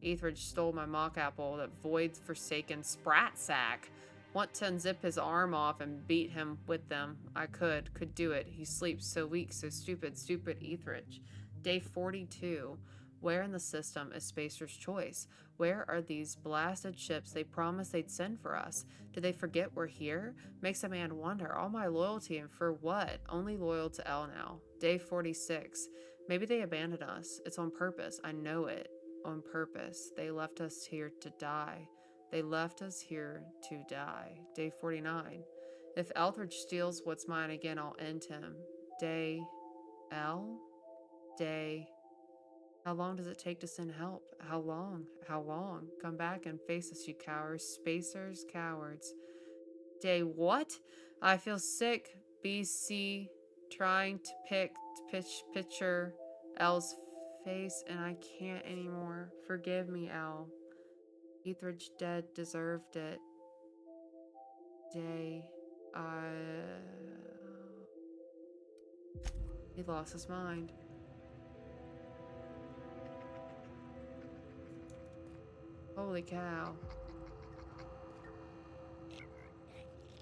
Etheridge stole my mock apple, that void-forsaken sprat sack. Want to unzip his arm off and beat him with them. I could do it. He sleeps so weak, so stupid Etheridge. Day 42. Where in the system is Spacer's Choice? Where are these blasted ships they promised they'd send for us? Did they forget we're here? Makes a man wonder. All my loyalty, and for what? Only loyal to Elle now. Day 46. Maybe they abandoned us. It's on purpose. I know it. On purpose. They left us here to die. They left us here to die. Day 49. If Eldridge steals what's mine again, I'll end him. Day L? Day. How long does it take to send help? How long? How long? Come back and face us, you cowards. Spacers, cowards. Day what? I feel sick. BC trying to picture Elle's face and I can't anymore. Forgive me, Elle. Etheridge dead deserved it. Day. He lost his mind. Holy cow.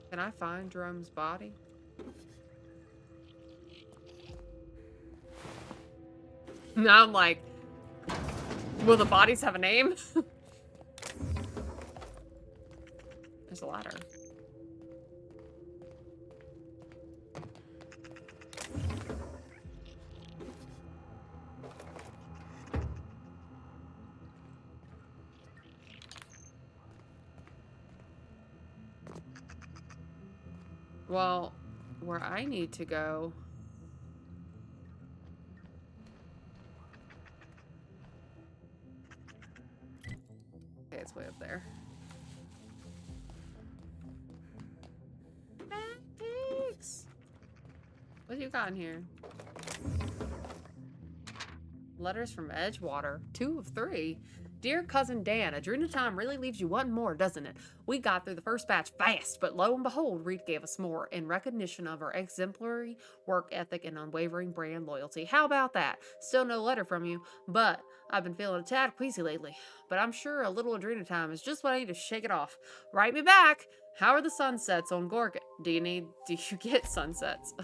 Can I find Jerome's body? Now I'm like, will the bodies have a name? There's a ladder. Well, where I need to go... Okay, it's way up there. Thanks. What you got in here? Letters from Edgewater. 2 of 3. Dear Cousin Dan, Adrenatime really leaves you wanting more, doesn't it? We got through the first batch fast, but lo and behold, Reed gave us more in recognition of our exemplary work ethic and unwavering brand loyalty. How about that? Still no letter from you, but I've been feeling a tad queasy lately. But I'm sure a little Adrenatime is just what I need to shake it off. Write me back. How are the sunsets on Gorgon? Do you get sunsets?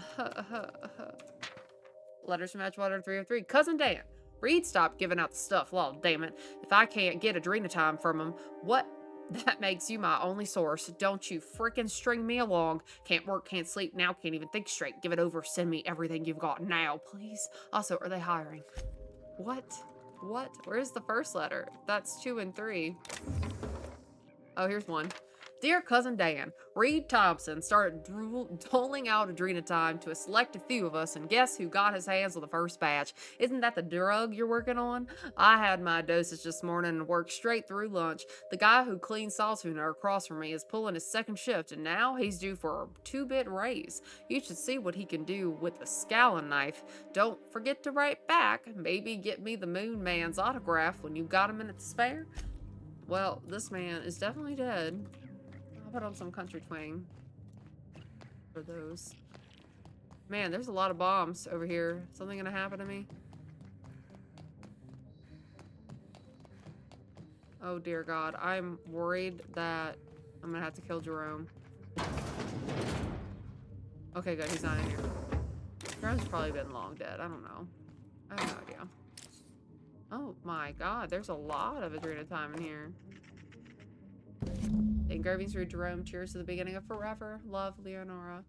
Letters from Edgewater 3 of 3. Cousin Dan. Reed stopped giving out the stuff. Well, damn it. If I can't get Adrenatime from him, what? That makes you my only source. Don't you frickin' string me along. Can't work, can't sleep, now can't even think straight. Give it over. Send me everything you've got now, please. Also, are they hiring? What? What? Where's the first letter? That's 2 and 3. Oh, here's one. Dear Cousin Dan, Reed Thompson started doling out Adrenatime to a selected few of us, and guess who got his hands on the first batch? Isn't that the drug you're working on? I had my dosage this morning and worked straight through lunch. The guy who cleans Saltuna across from me is pulling his second shift, and now he's due for a 2-bit raise. You should see what he can do with a scowling knife. Don't forget to write back. Maybe get me the Moon Man's autograph when you've got a minute to spare. Well, this man is definitely dead. I'll put on some country twang for those. Man, there's a lot of bombs over here. Something gonna happen to me? Oh dear God, I'm worried that I'm gonna have to kill Jerome. Okay, good, he's not in here. Jerome's probably been long dead, I don't know. I have no idea. Oh my God, there's a lot of Adrenatime in here. The engravings read Jerome, cheers to the beginning of forever. Love, Leonora.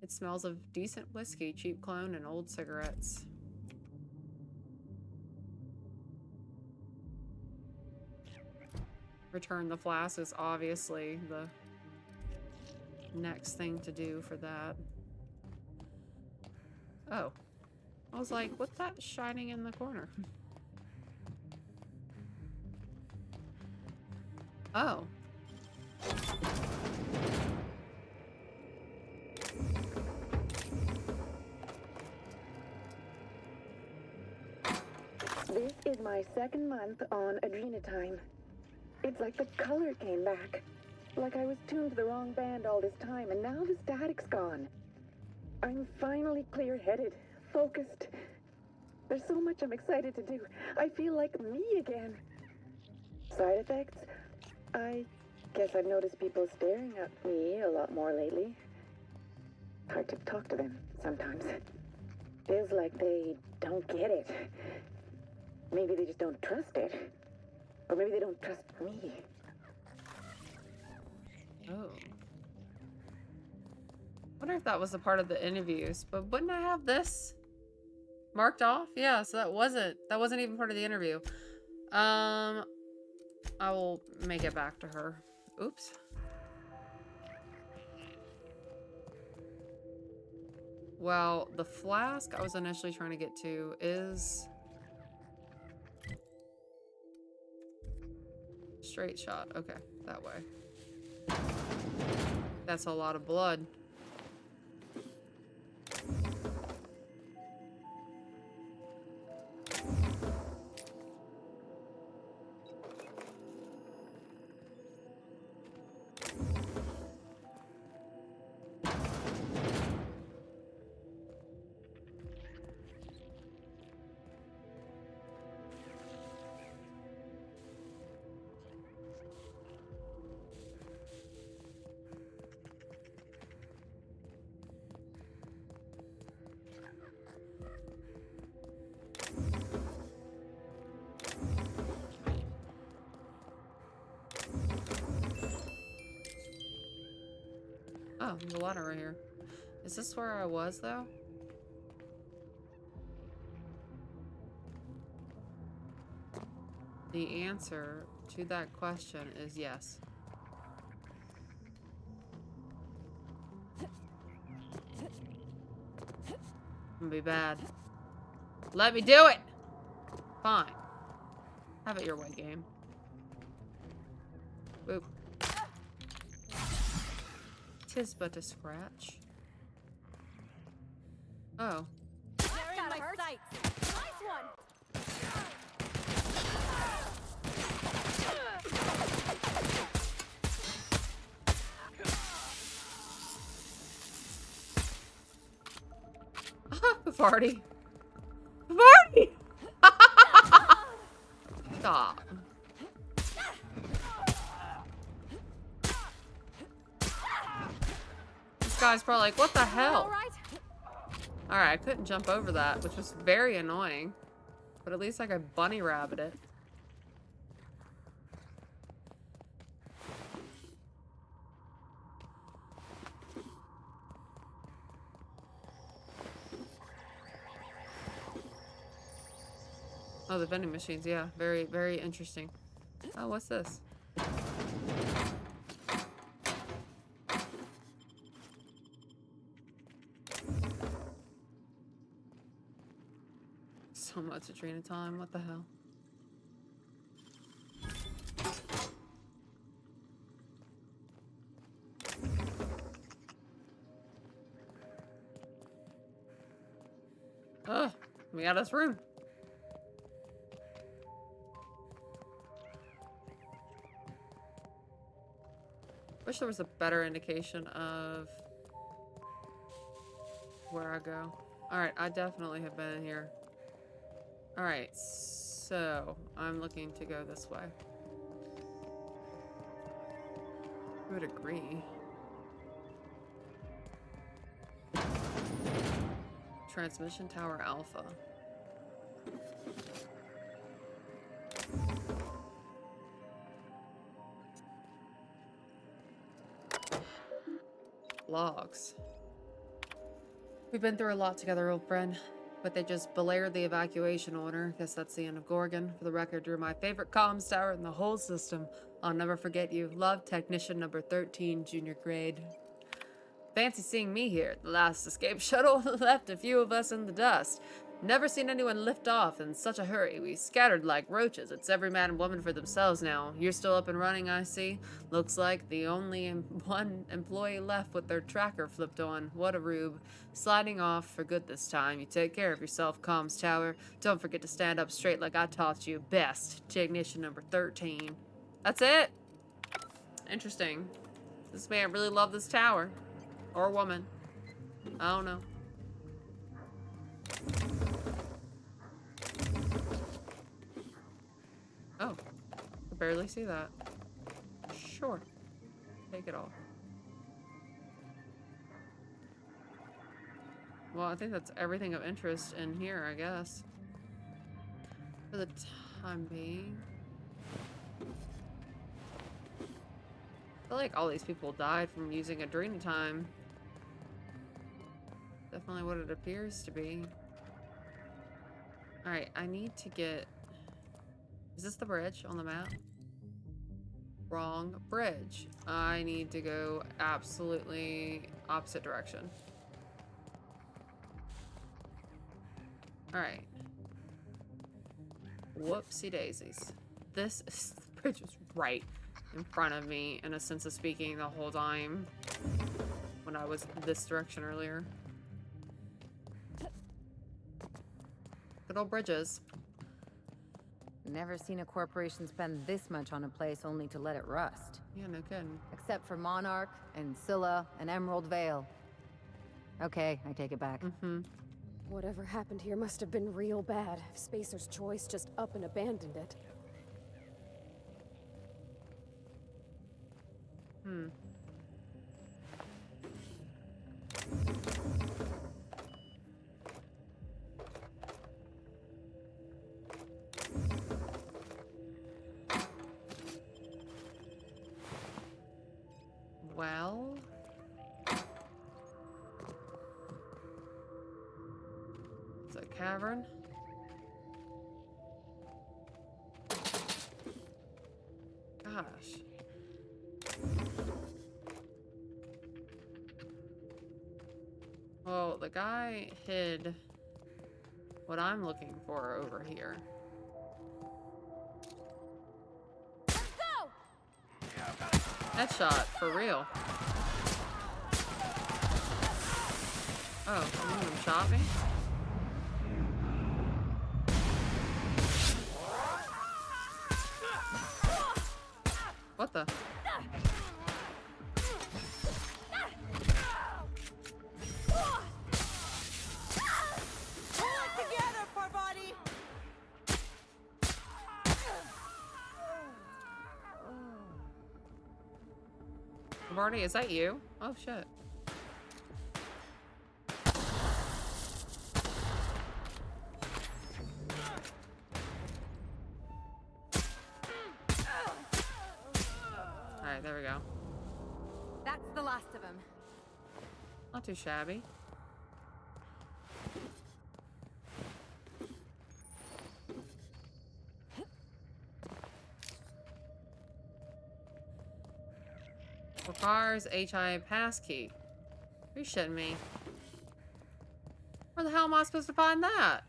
It smells of decent whiskey, cheap cologne, and old cigarettes. Return the flask is obviously the next thing to do for that. Oh. I was like, what's that shining in the corner? Oh. This is my second month on Adrenatime. It's like the color came back. Like I was tuned to the wrong band all this time, and now the static's gone. I'm finally clear-headed, focused. There's so much I'm excited to do. I feel like me again. Side effects? I guess I've noticed people staring at me a lot more lately. Hard to talk to them sometimes. Feels like they don't get it. Maybe they just don't trust it. Or maybe they don't trust me. Oh. Wonder if that was a part of the interviews, but wouldn't I have this marked off? Yeah, so that wasn't even part of the interview. I will make it back to her. Oops. Well, the flask I was initially trying to get to is straight shot. Okay, that way. That's a lot of blood. Oh, there's a ladder right here. Is this where I was, though? The answer to that question is yes. I'm gonna be bad. Let me do it! Fine. Have it your way, game. Boop. 'Tis but a scratch. Oh. Got my sights. Nice one. Party. Party! Stop. This guy's probably like, what the hell? Alright, I couldn't jump over that, which was very annoying. But at least I could bunny rabbit it. Oh, the vending machines, yeah. Very, very interesting. Oh, what's this? So much Adrenatime, what the hell? Ugh, we got this room. Wish there was a better indication of where I go. Alright, I definitely have been in here. Alright, so I'm looking to go this way. I would agree. Transmission Tower Alpha. Logs. We've been through a lot together, old friend, but they just belared the evacuation order. Guess that's the end of Gorgon. For the record, you're my favorite comms tower in the whole system. I'll never forget you. Love, Technician number 13, junior grade. Fancy seeing me here. The last escape shuttle left a few of us in the dust. Never seen anyone lift off in such a hurry. We scattered like roaches. It's every man and woman for themselves now. You're still up and running, I see. Looks like the only one employee left with their tracker flipped on. What a rube. Sliding off for good this time. You take care of yourself, comms tower. Don't forget to stand up straight like I taught you. Best. Technician number 13. That's it. Interesting. This man really loved this tower. Or woman. I don't know. Oh, I barely see that. Sure. Take it all. Well, I think that's everything of interest in here, I guess. For the time being. I feel like all these people died from using Adrenatime. Definitely what it appears to be. Alright, I need to get... Is this the bridge on the map? Wrong bridge. I need to go absolutely opposite direction. Alright. Whoopsie daisies. This is, the bridge was right in front of me, in a sense of speaking, the whole time when I was this direction earlier. Good old bridges. Never seen a corporation spend this much on a place only to let it rust. Yeah, no kidding. Except for Monarch and Scylla and Emerald Vale. Okay, I take it back. Whatever happened here must have been real bad if Spacer's Choice just up and abandoned it. Well... It's a cavern. Gosh. Well, the guy hid what I'm looking for over here. Headshot, for real. Oh, one of them shot me? What the? Barney, is that you? Oh shit. Alright, there we go. That's the last of them. Not too shabby. Requires HI passkey. Are you shitting me? Where the hell am I supposed to find that?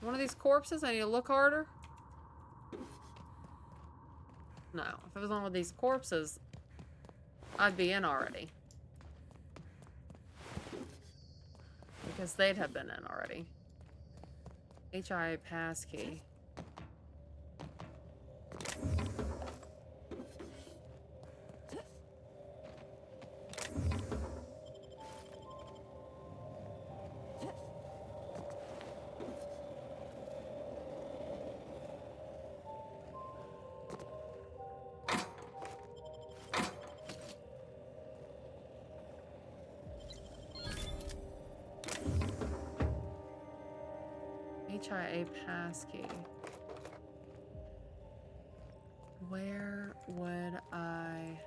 One of these corpses? I need to look harder? No. If it was one of these corpses, I'd be in already. Because they'd have been in already. HI passkey. HIA passkey. Where would I...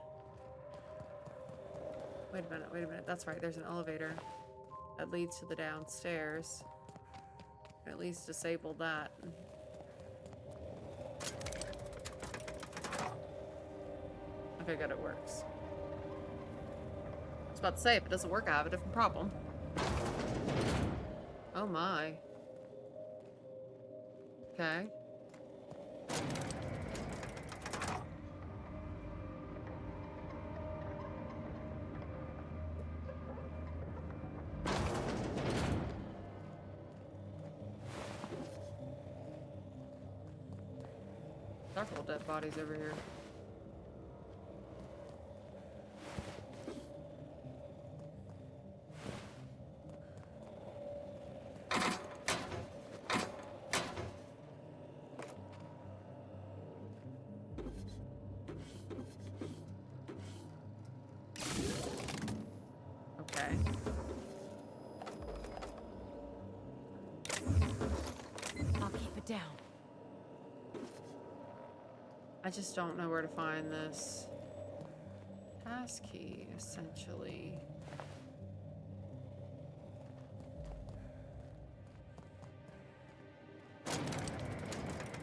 Wait a minute. That's right, there's an elevator that leads to the downstairs. At least disable that. Okay, good, it works. I was about to say, if it doesn't work, I have a different problem. Oh my. Okay. Several dead bodies over here. Okay. I'll keep it down. I just don't know where to find this passkey, essentially.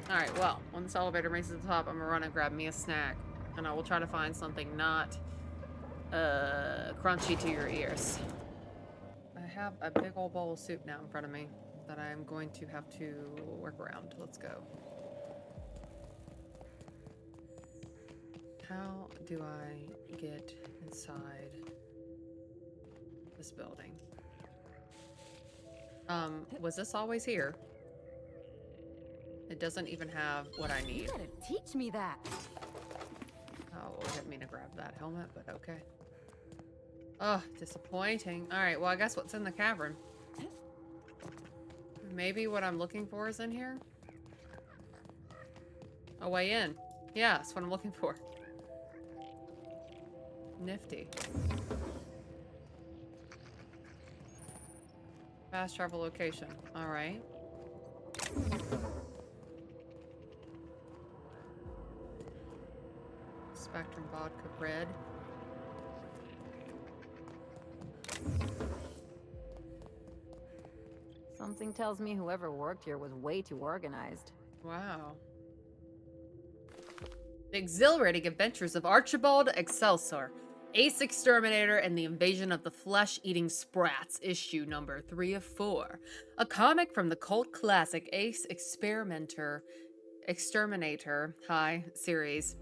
Alright, well, when this elevator makes it to the top, I'm gonna run and grab me a snack. And I will try to find something not crunchy to your ears. I have a big old bowl of soup now in front of me that I'm going to have to work around. Let's go. How do I get inside this building? Was this always here? It doesn't even have what I need. You gotta teach me that. Oh, I didn't mean to grab that helmet, but okay. Ugh, disappointing. Alright, well, I guess what's in the cavern? Maybe what I'm looking for is in here? A way in. Yeah, that's what I'm looking for. Nifty. Fast travel location. Alright. Spectrum vodka red. Something tells me whoever worked here was way too organized. Wow. The exhilarating adventures of Archibald Excelsior, Ace Exterminator and the Invasion of the Flesh-Eating Sprats, issue number 3 of 4. A comic from the cult classic Ace Exterminator series.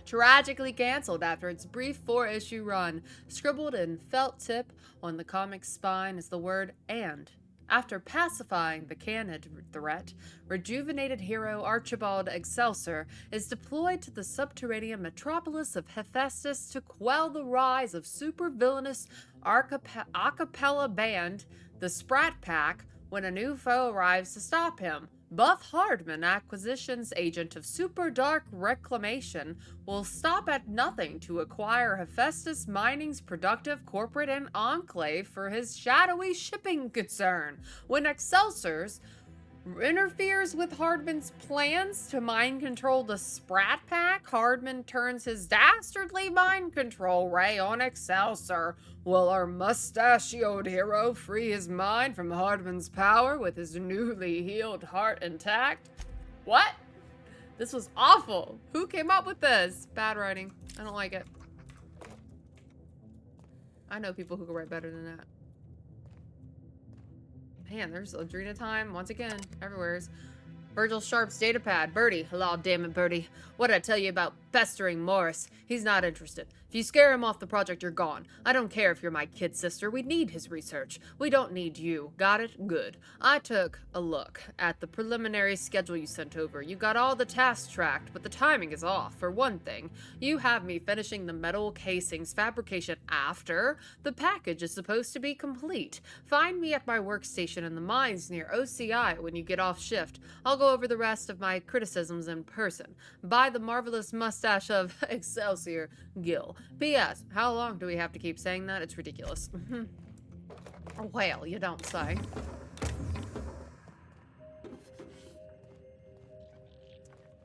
Tragically canceled after its brief 4-issue run. Scribbled in felt tip on the comic's spine is the word "and." After pacifying the Canid threat, rejuvenated hero Archibald Excelsior is deployed to the subterranean metropolis of Hephaestus to quell the rise of super-villainous a cappella band, the Sprat Pack, when a new foe arrives to stop him. Buff Hardman, acquisitions agent of Super Dark Reclamation, will stop at nothing to acquire Hephaestus Mining's productive corporate and enclave for his shadowy shipping concern. When Excelsior's interferes with Hardman's plans to mind control the Sprat Pack, Hardman turns his dastardly mind control ray on Excelsior. Will our mustachioed hero free his mind from Hardman's power with his newly healed heart intact? What? This was awful. Who came up with this? Bad writing. I don't like it. I know people who can write better than that. Man, there's Adrena time once again. Everywhere's. Virgil Sharp's datapad. Birdie. Hello, damn it, Birdie. What did I tell you about pestering Morris? He's not interested. If you scare him off the project, you're gone. I don't care if you're my kid sister. We need his research. We don't need you. Got it? Good. I took a look at the preliminary schedule you sent over. You got all the tasks tracked, but the timing is off. For one thing, you have me finishing the metal casings fabrication after the package is supposed to be complete. Find me at my workstation in the mines near OCI when you get off shift. I'll go over the rest of my criticisms in person. By the marvelous mustache of Excelsior, Gil. P.S. How long do we have to keep saying that? It's ridiculous. Well, you don't say.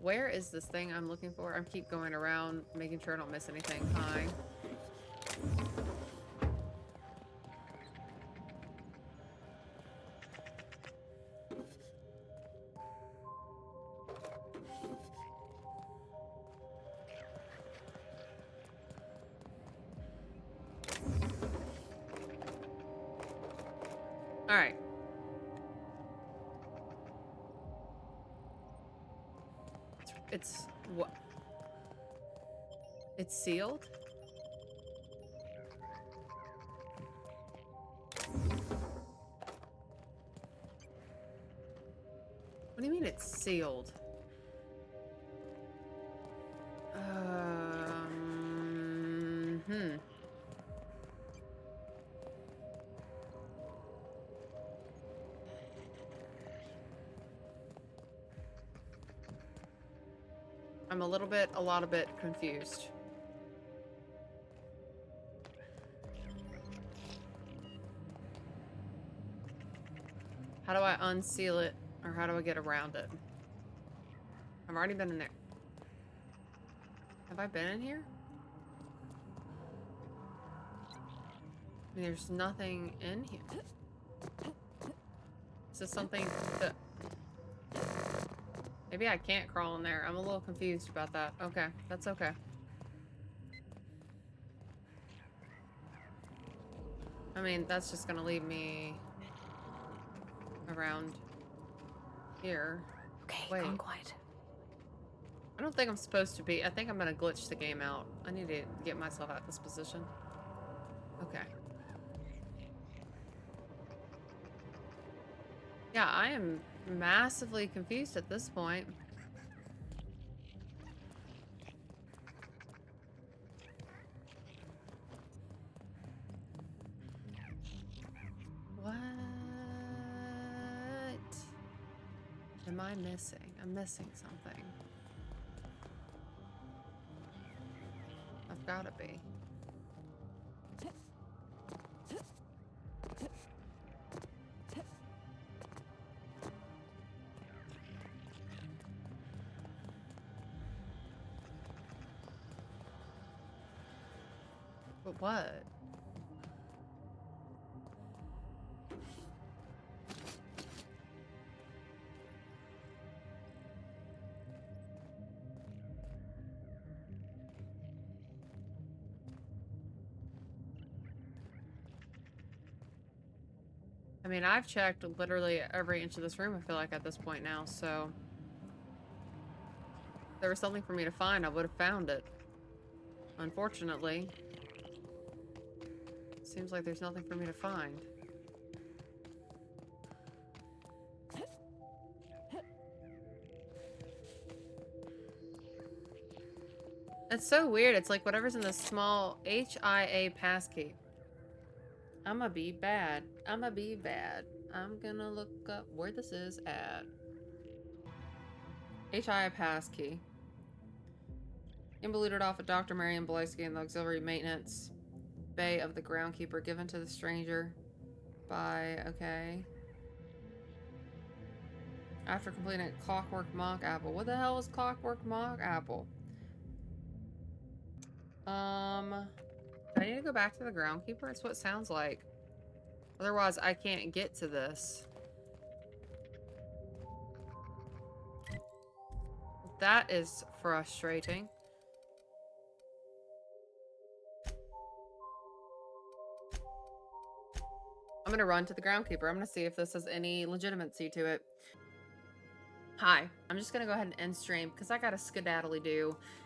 Where is this thing I'm looking for? I keep going around, making sure I don't miss anything. Hi. All right. It's what? It's sealed? What do you mean it's sealed? I'm a lot of bit confused. How do I unseal it, or how do I get around it? I've already been in there. Have I been in here? I mean, there's nothing in here. Is this something that... Maybe I can't crawl in there. I'm a little confused about that. Okay, that's okay. I mean, that's just gonna leave me around here. Okay, wait. calm quiet. I don't think I'm supposed to be. I think I'm gonna glitch the game out. I need to get myself out of this position. Okay. Yeah, I am massively confused at this point. What am I missing? I'm missing something. I've gotta be. But what? I mean, I've checked literally every inch of this room, I feel like, at this point now, so... If there was something for me to find, I would have found it. Unfortunately. Seems like there's nothing for me to find. It's so weird. It's like whatever's in the small HIA passkey. I'ma be bad. I'ma be bad. I'm gonna look up where this is at. HIA passkey. Involuted off of Dr. Marion Belaski in the auxiliary maintenance bay of the groundkeeper, given to the stranger by, okay. After completing a Clockwork Mock Apple. What the hell is Clockwork Mock Apple? Do I need to go back to the groundkeeper? It's what it sounds like. Otherwise, I can't get to this. That is frustrating. I'm gonna run to the groundkeeper. I'm gonna see if this has any legitimacy to it. Hi, I'm just gonna go ahead and end stream because I got a skedaddly do.